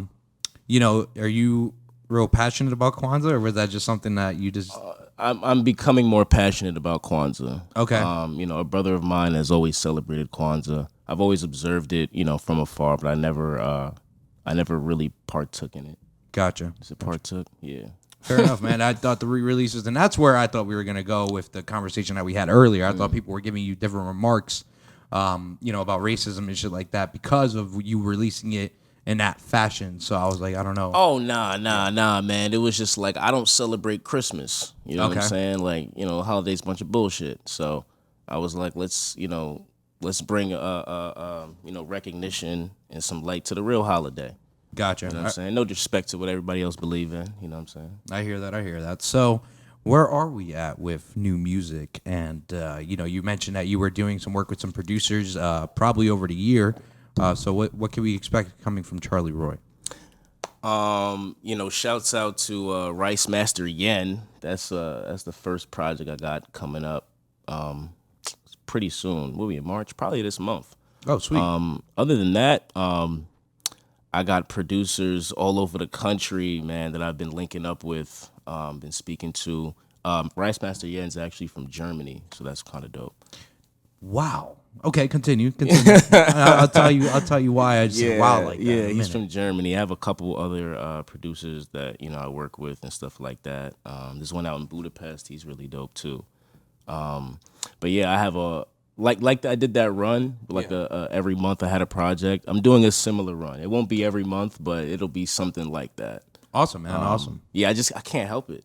you real passionate about Kwanzaa, or was that just something that you just? I'm becoming more passionate about Kwanzaa. Okay. A brother of mine has always celebrated Kwanzaa. I've always observed it, from afar, but I never really partook in it. Gotcha. Is it partook? Yeah. Fair enough, man. I thought the re-releases, and that's where I thought we were gonna go with the conversation that we had earlier. I thought people were giving you different remarks, about racism and shit like that because of you releasing it in that fashion. So I was like, I don't know. Oh, nah, man. It was just like, I don't celebrate Christmas. You know what I'm saying? Like, holiday's a bunch of bullshit. So I was like, let's bring recognition and some light to the real holiday. Gotcha. You know what I'm saying? No disrespect to what everybody else believe in. You know what I'm saying? I hear that. So where are we at with new music? And, you mentioned that you were doing some work with some producers probably over the year. So what can we expect coming from Charley Roy? Shouts out to Rice Master Yen. That's the first project I got coming up pretty soon. We'll be in March, probably this month. Oh, sweet. Other than that, I got producers all over the country, man, that I've been linking up with, been speaking to. Rice Master Yen's actually from Germany, so that's kind of dope. Wow. Okay, continue. I'll tell you why I just said wow like that. Yeah, he's from Germany. I have a couple other producers that I work with and stuff like that. There's one out in Budapest. He's really dope too. But yeah, I have I did that run every month I had a project. I'm doing a similar run. It won't be every month, but it'll be something like that. Awesome, man. Awesome. Yeah, I can't help it.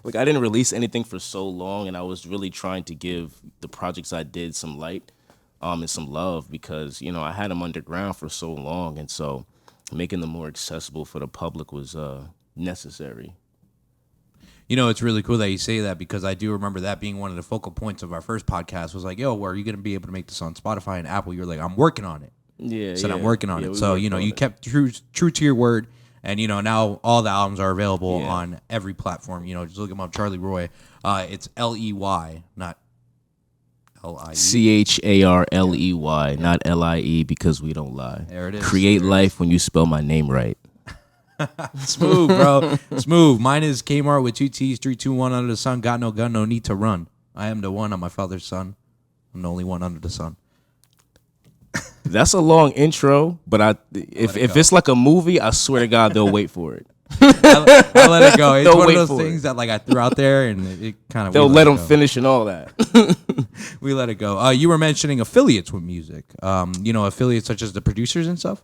Like, I didn't release anything for so long, and I was really trying to give the projects I did some light and some love because, I had them underground for so long, and so making them more accessible for the public was necessary. It's really cool that you say that because I do remember that being one of the focal points of our first podcast was like, yo, where are you going to be able to make this on Spotify and Apple? You're like, I'm working on it. Yeah, I'm working on it. So, you kept true to your word. And, now all the albums are available on every platform. Just look them up, Charley Roy. It's Ley, not Lie. CHARLEY, not LIE, because we don't lie. There it is. Create life when you spell my name right. Smooth, bro. Smooth. Mine is Kmart with 2 T's, 321 under the sun. Got no gun, no need to run. I am the one, I'm my father's son. I'm the only one under the sun. That's a long intro, but if it's like a movie, I swear to God, they'll wait for it. I let it go. It's They'll one wait of those for things that I threw out there, and it kind of they'll let them finish and all that. We let it go. You were mentioning affiliates with music. Affiliates such as the producers and stuff.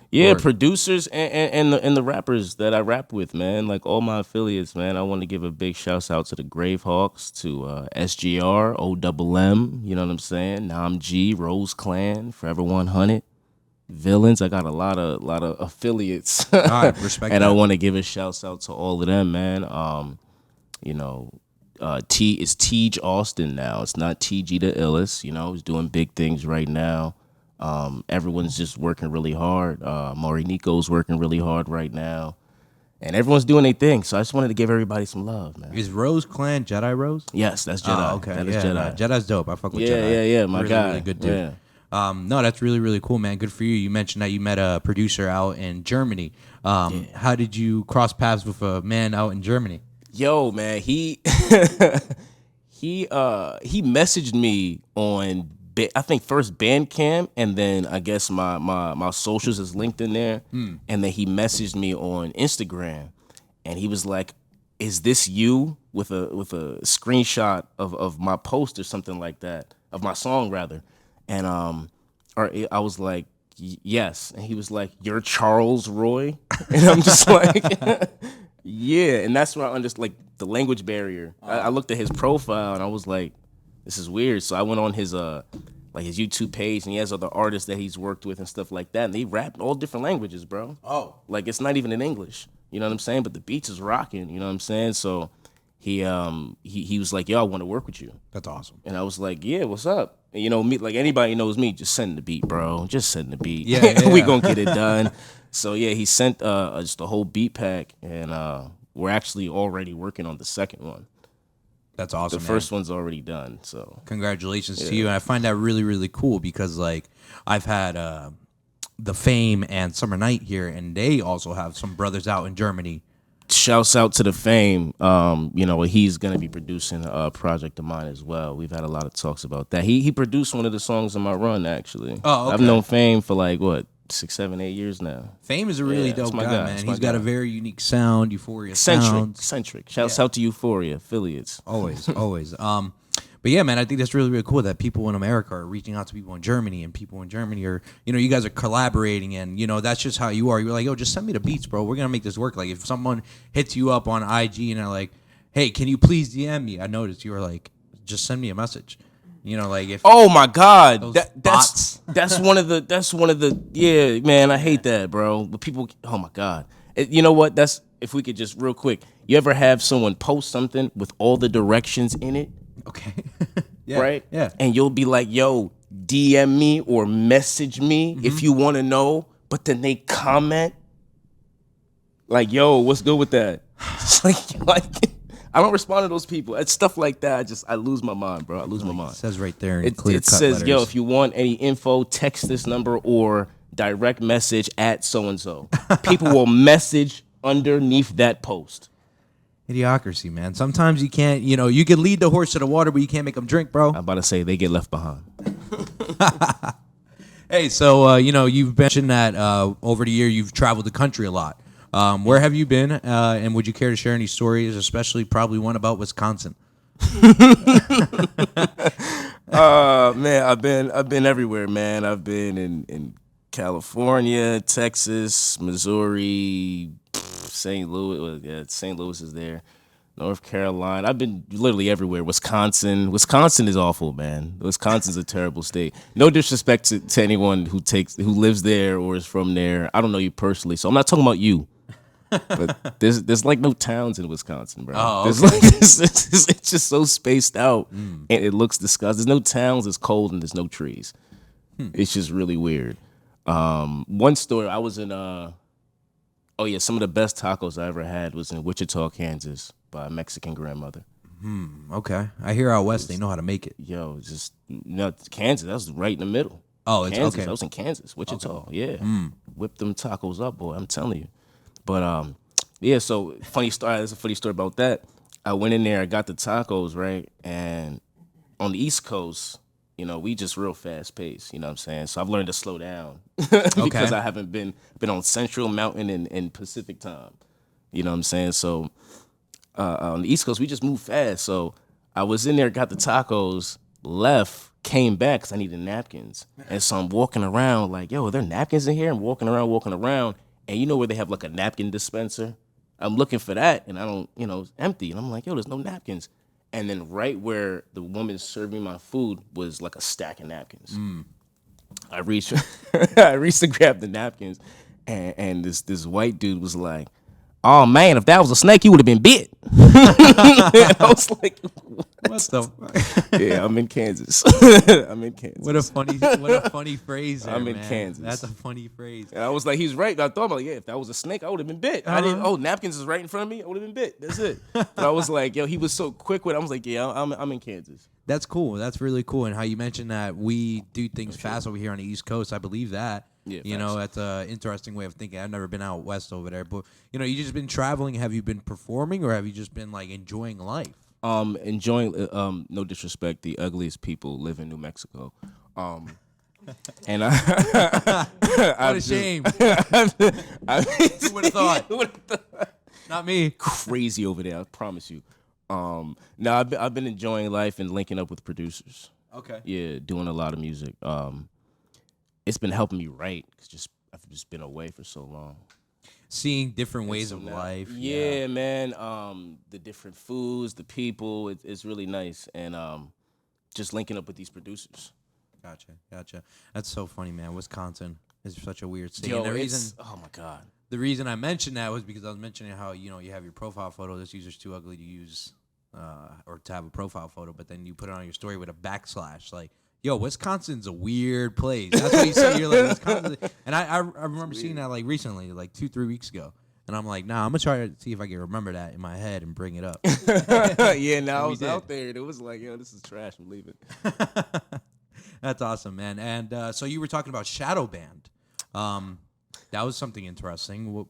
Yeah, producers and the rappers that I rap with, man. Like all my affiliates, man. I want to give a big shout out to the Gravehawks, to SGR, OMM, you know what I'm saying? Nam G, Rose Clan, Forever 100, Villains. I got a lot of affiliates. All right, respect and that. I want to give a shout out to all of them, man. It's Tej Austin now. It's not TG the Illest. He's doing big things right now. Everyone's just working really hard. Maury Nico's working really hard right now. And everyone's doing their thing. So I just wanted to give everybody some love, man. Is Rose Clan Jedi Rose? Yes, that's Jedi. Okay, that is yeah, Jedi. Nah, Jedi's dope. I fuck with Jedi. Yeah, my really, guy. Really good dude. Yeah. No, that's really, really cool, man. Good for you. You mentioned that you met a producer out in Germany. How did you cross paths with a man out in Germany? Yo, man, he messaged me on, I think, first Bandcamp, and then I guess my socials is linked in there. And then he messaged me on Instagram, and he was like, "Is this you?" with a screenshot of my post or something like that, of my song rather. And I was like, "Yes," and he was like, "You're Charles Roy," and I'm just like, "Yeah," and that's where I understood like the language barrier. I looked at his profile and I was like, this is weird. So I went on his his YouTube page, and he has other artists that he's worked with and stuff like that, and they rap in all different languages, bro. Oh, like it's not even in English, you know what I'm saying? But the beats is rocking, you know what I'm saying? So he was like, "Yo, I want to work with you." that's awesome. And I was like, "Yeah, what's up?" And, me, like anybody knows me, just send the beat, bro. Just send the beat. Yeah. We gonna get it done. So yeah, he sent just a whole beat pack, and we're actually already working on the second one. That's awesome. The first one's already done. So congratulations to you. And I find that really, really cool because like I've had the Fame and Summer Night here, and they also have some brothers out in Germany. Shouts out to the Fame. He's gonna be producing a project of mine as well. We've had a lot of talks about that. He produced one of the songs in my run, actually. Oh, okay. I've known Fame for like 6, 7, 8 years now. Fame is a really dope guy, man. He's got a very unique sound, Euphoria sounds. Eccentric. Shouts out to Euphoria affiliates. Always. But yeah, man, I think that's really, really cool that people in America are reaching out to people in Germany, and people in Germany are, you guys are collaborating, and that's just how you are. You're like, yo, just send me the beats, bro. We're gonna make this work. Like if someone hits you up on IG and they're like, hey, can you please DM me? I noticed you were like, just send me a message. Like if Oh my God, bots. that's one of the yeah, man. I hate that, bro. But people, oh my God, you know what? That's if we could just real quick. You ever have someone post something with all the directions in it? Okay. Yeah, right? Yeah. And you'll be like, yo, DM me or message me if you want to know. But then they comment like, yo, what's good with that? It's like I don't respond to those people. It's stuff like that. I lose my mind, bro. I lose my mind. It says right there in It clear-cut says, letters. yo, if you want any info, text this number or direct message at so-and-so. People will message underneath that post. Idiocracy, man. Sometimes you can't, you can lead the horse to the water, but you can't make them drink, bro. I'm about to say they get left behind. Hey, so, you've mentioned that over the year you've traveled the country a lot. Where have you been, and would you care to share any stories, especially probably one about Wisconsin? Man, I've been everywhere, man. I've been in California, Texas, Missouri, St. Louis. Yeah, St. Louis is there. North Carolina. I've been literally everywhere. Wisconsin. Wisconsin is awful, man. Wisconsin's a terrible state. No disrespect to anyone who lives there or is from there. I don't know you personally, so I'm not talking about you. But there's like no towns in Wisconsin, bro. Oh, okay. It's just so spaced out, and it looks disgusting. There's no towns. It's cold, and there's no trees. It's just really weird. One story. I was in. Some of the best tacos I ever had was in Wichita, Kansas, by a Mexican grandmother. Okay. I hear out west they know how to make it. Yo, Kansas. That was right in the middle. Oh, it's Kansas. okay. I was in Kansas, Wichita. Okay. Yeah, whip them tacos up, boy. I'm telling you. But so funny story. There's a funny story about that. I went in there, I got the tacos, right? And on the East Coast, we just real fast paced, you know what I'm saying? So I've learned to slow down because I haven't been on Central, Mountain, and Pacific time. You know what I'm saying? So on the East Coast, we just move fast. So I was in there, got the tacos, left, came back because I needed napkins. And so I'm walking around like, yo, are there napkins in here? I'm walking around. And you know where they have like a napkin dispenser? I'm looking for that, and I don't, it's empty. And I'm like, yo, there's no napkins. And then right where the woman serving my food was like a stack of napkins. I reached to grab the napkins, and this white dude was like, oh man, if that was a snake, you would have been bit. I was like, What the fuck? yeah, I'm in Kansas. I'm in Kansas. What a funny phrase there, I'm in man. Kansas. That's a funny phrase. And I was like, he's right. I thought about if that was a snake, I would have been bit. I didn't. Oh, napkins is right in front of me. I would have been bit. That's it. But I was like, yo, he was so quick with it. I was like, yeah, I'm in Kansas. That's cool. That's really cool. And how you mentioned that we do things fast over here on the East Coast, I believe that. Yeah, that's an interesting way of thinking. I've never been out west over there, but you just been traveling. Have you been performing, or have you just been like enjoying life? Enjoying. No disrespect, the ugliest people live in New Mexico. And what a shame. Who would have thought? Not me. Crazy over there, I promise you. No, I've been enjoying life and linking up with producers. Okay. Yeah, doing a lot of music. It's been helping me write because I've just been away for so long. Seeing different ways of life. Yeah, man. The different foods, the people. It's really nice, and just linking up with these producers. Gotcha. That's so funny, man. Wisconsin is such a weird state. Yo, And the oh my God. The reason I mentioned that was because I was mentioning how you have your profile photo. This user's too ugly to use or to have a profile photo, but then you put it on your story with a backslash. Like, yo, Wisconsin's a weird place. That's what you say. You're like, Wisconsin. And I remember seeing that like recently, like 2-3 weeks ago. And I'm like, nah, I'm going to try to see if I can remember that in my head and bring it up. Yeah, now I was out there and it was like, yo, this is trash. I'm leaving. That's awesome, man. And so you were talking about shadow band. That was something interesting. What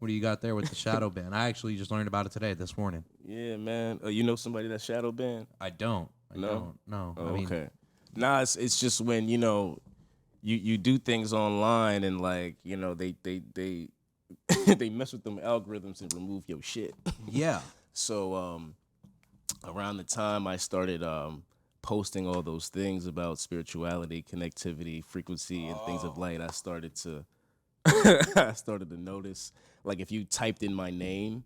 do you got there with the shadow band? I actually just learned about it today, this morning. Yeah, man. You know somebody that's shadow band? I don't. No. Oh, okay. Nah, it's just when, you do things online and like, they they mess with them algorithms and remove your shit. Yeah. So around the time I started posting all those things about spirituality, connectivity, frequency, and things of light, I started to notice, like, if you typed in my name,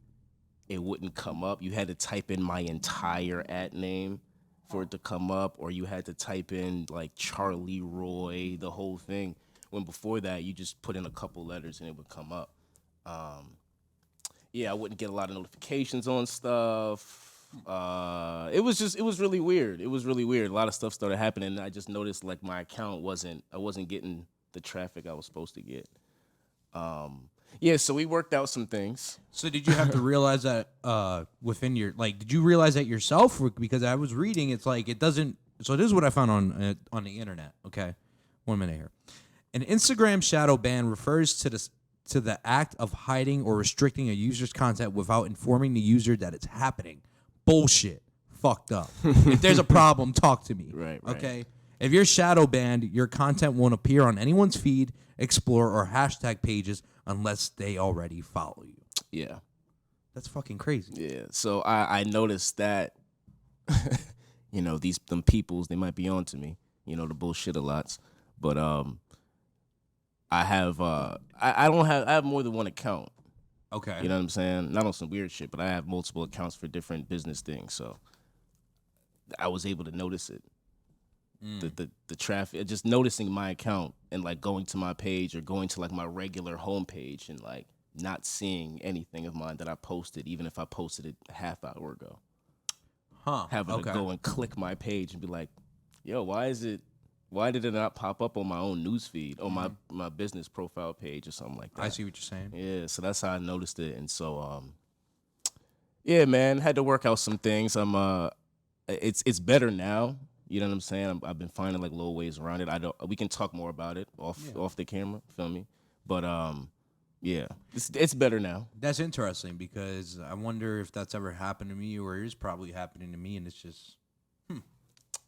it wouldn't come up. You had to type in my entire @name for it to come up, or you had to type in like Charley Roy, the whole thing. When before that, you just put in a couple letters and it would come up. Yeah, I wouldn't get a lot of notifications on stuff. It was really weird. It was really weird. A lot of stuff started happening, and I just noticed like my account I wasn't getting the traffic I was supposed to get. Yeah, so we worked out some things. So did you have to realize that within your, like, did you realize that yourself? Because I was reading, it's like it doesn't. So this is what I found on the internet. Okay, 1 minute here. An Instagram shadow ban refers to the act of hiding or restricting a user's content without informing the user that it's happening. Bullshit. Fucked up. If there's a problem, talk to me. Right. Okay. If you're shadow banned, your content won't appear on anyone's feed, explore, or hashtag pages unless they already follow you. Yeah. That's fucking crazy. Yeah. So I noticed that, them peoples, they might be on to me, the bullshit a lots. But I have I have more than one account. Okay. You know what I'm saying? Not on some weird shit, but I have multiple accounts for different business things. So I was able to notice it. The traffic, just noticing my account and like going to my page or going to like my regular homepage and like not seeing anything of mine that I posted, even if I posted it a half hour ago. Having to go and click my page and be like, yo, why did it not pop up on my own newsfeed or my business profile page or something like that? I see what you're saying. Yeah, so that's how I noticed it. And so yeah, man, had to work out some things. It's better now. You know what I'm saying? I've been finding like little ways around it. We can talk more about it off the camera, feel me? But yeah, it's better now. That's interesting because I wonder if that's ever happened to me or is probably happening to me, and it's just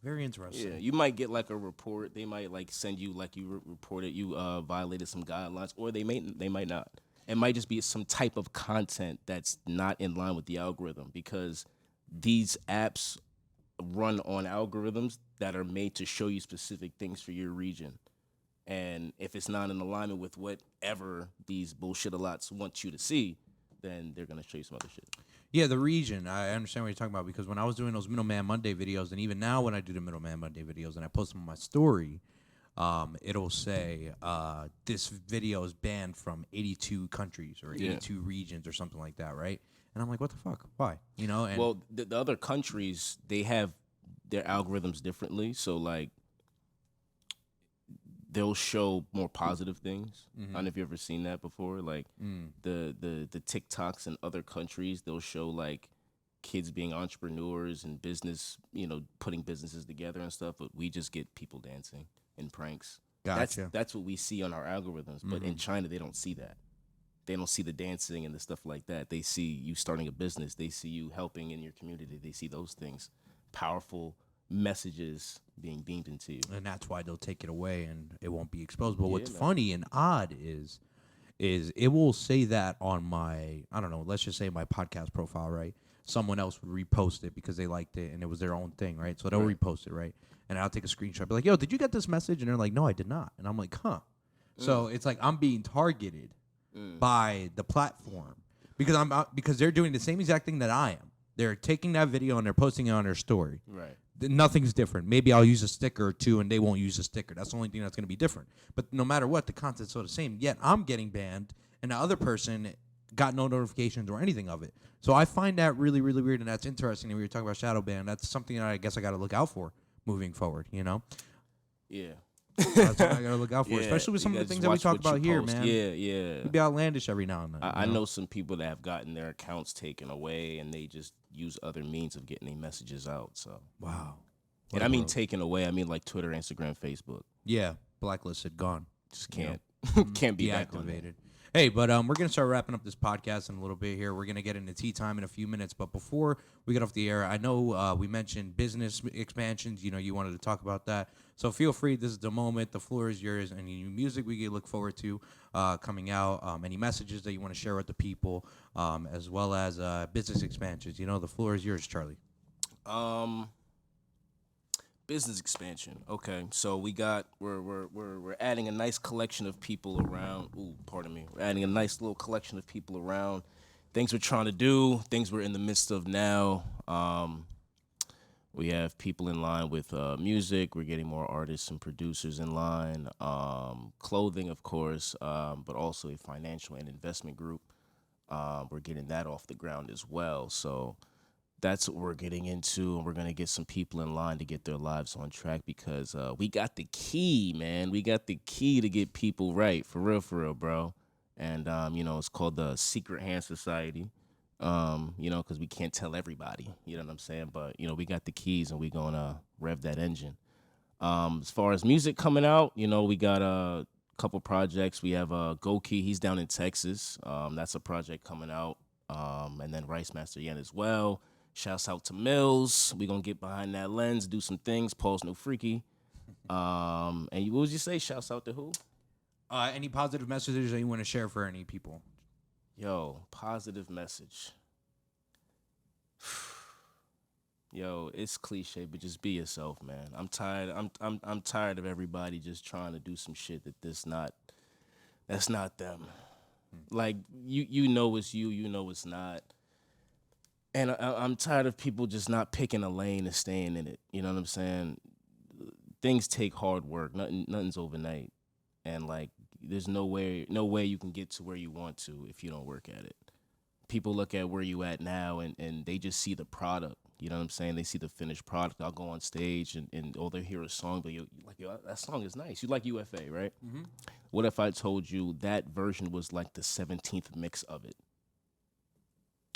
very interesting. Yeah, you might get like a report. They might like send you like you reported you violated some guidelines, or they might not. It might just be some type of content that's not in line with the algorithm because these apps run on algorithms that are made to show you specific things for your region. And if it's not in alignment with whatever these bullshit-a-lots want you to see, then they're going to show you some other shit. Yeah, the region. I understand what you're talking about because when I was doing those Middleman Monday videos, and even now when I do the Middleman Monday videos and I post them on my story, it'll say this video is banned from 82 countries or 82 regions or something like that, right? And I'm like, what the fuck? Why? And well, the other countries, they have their algorithms differently. So, like, they'll show more positive things. I don't know if you've ever seen that before. Like, the TikToks in other countries, they'll show, like, kids being entrepreneurs and business, putting businesses together and stuff. But we just get people dancing and pranks. Gotcha. That's what we see on our algorithms. But in China, they don't see that. They don't see the dancing and the stuff like that. They see you starting a business. They see you helping in your community. They see those things, powerful messages being beamed into you. And that's why they'll take it away and it won't be exposed. But what's funny and odd is it will say that on my, I don't know, let's just say my podcast profile, right? Someone else would repost it because they liked it and it was their own thing, right? So they'll repost it, right? And I'll take a screenshot, be like, yo, did you get this message? And they're like, no, I did not. And I'm like, huh. So it's like I'm being targeted by the platform because they're doing the same exact thing that I am. They're taking that video and they're posting it on their story. Right. Nothing's different. Maybe I'll use a sticker or two and they won't use a sticker. That's the only thing that's going to be different. But no matter what, the content's still the same. Yet I'm getting banned and the other person got no notifications or anything of it. So I find that really, really weird, and that's interesting. And we were talking about shadow ban. That's something that I guess I got to look out for moving forward, Yeah. That's what I got to look out for, Yeah, especially with some you of the gotta things that we watch talk what you about here, post. man. Yeah. We be outlandish every now and then. I know some people that have gotten their accounts taken away and they just use other means of getting their messages out. So Wow. And I mean taken away, I mean like Twitter, Instagram, Facebook. Yeah, blacklisted, gone. Just can't can't be back on there. Deactivated. Hey, but we're going to start wrapping up this podcast in a little bit here. We're going to get into tea time in a few minutes. But before we get off the air, I know we mentioned business expansions. You wanted to talk about that. So feel free. This is the moment. The floor is yours. Any new music we can look forward to coming out. Any messages that you want to share with the people, as well as business expansions. The floor is yours, Charlie. Business expansion. Okay, so we're adding a nice collection of people around. Ooh, pardon me. We're adding a nice little collection of people around. Things we're trying to do. Things we're in the midst of now. We have people in line with music. We're getting more artists and producers in line. Clothing, of course, but also a financial and investment group. We're getting that off the ground as well. So that's what we're getting into, and we're going to get some people in line to get their lives on track because we got the key, man. We got the key to get people right, for real, bro. And, it's called the Secret Hand Society, because we can't tell everybody, you know what I'm saying? But, we got the keys, and we're going to rev that engine. As far as music coming out, we got a couple projects. We have Goki, he's down in Texas. That's a project coming out. And then Rice Master Yen as well. Shouts out to Mills. We gonna get behind that lens, do some things. Paul's no freaky. And what would you say? Shouts out to who? Any positive messages that you want to share for any people? Yo, positive message. Yo, it's cliche, but just be yourself, man. I'm tired. I'm tired of everybody just trying to do some shit that's not them. Like you know it's you, it's not. And I'm tired of people just not picking a lane and staying in it. You know what I'm saying? Things take hard work. Nothing's overnight. And like, there's no way you can get to where you want to if you don't work at it. People look at where you at now and they just see the product. You know what I'm saying? They see the finished product. I'll go on stage and they'll hear a song, but yo, that song is nice. You like UFA, right? Mm-hmm. What if I told you that version was like the 17th mix of it?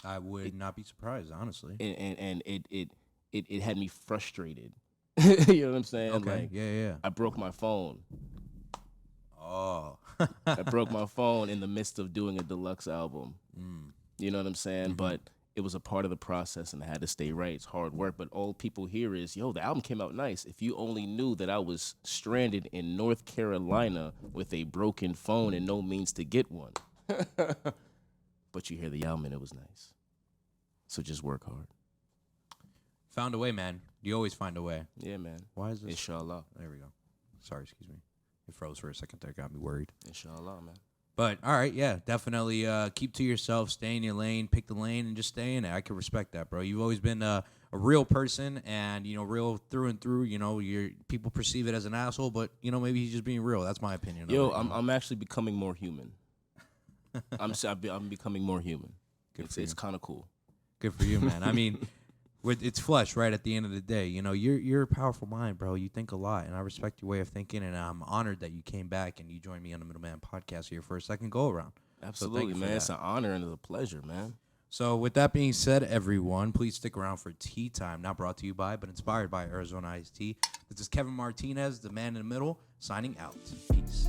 I would not be surprised, honestly. And it had me frustrated. You know what I'm saying? Okay. Like, yeah. I broke my phone. Oh. I broke my phone in the midst of doing a deluxe album. You know what I'm saying? Mm-hmm. But it was a part of the process, and I had to stay right. It's hard work, but all people hear is, yo, the album came out nice. If you only knew that I was stranded in North Carolina with a broken phone and no means to get one. But you hear the album and it was nice. So just work hard. Found a way, man. You always find a way. Yeah, man. Why is this? Inshallah. There we go. Sorry, excuse me. It froze for a second there. Got me worried. Inshallah, man. But, all right, yeah, definitely keep to yourself, stay in your lane, pick the lane, and just stay in it. I can respect that, bro. You've always been a real person and, real through and through. People perceive it as an asshole, but, maybe he's just being real. That's my opinion. Yo, I'm actually becoming more human. I'm becoming more human. It's kind of cool. Good for you, man. I mean, it's flesh, right? At the end of the day, you're a powerful mind, bro. You think a lot, and I respect your way of thinking. And I'm honored that you came back and you joined me on the Middleman Podcast here for a second go around. Absolutely, man. It's an honor and it's a pleasure, man. So, with that being said, everyone, please stick around for Tea Time. Not brought to you by, but inspired by Arizona Iced Tea. This is Kevin Martinez, the man in the middle, signing out. Peace.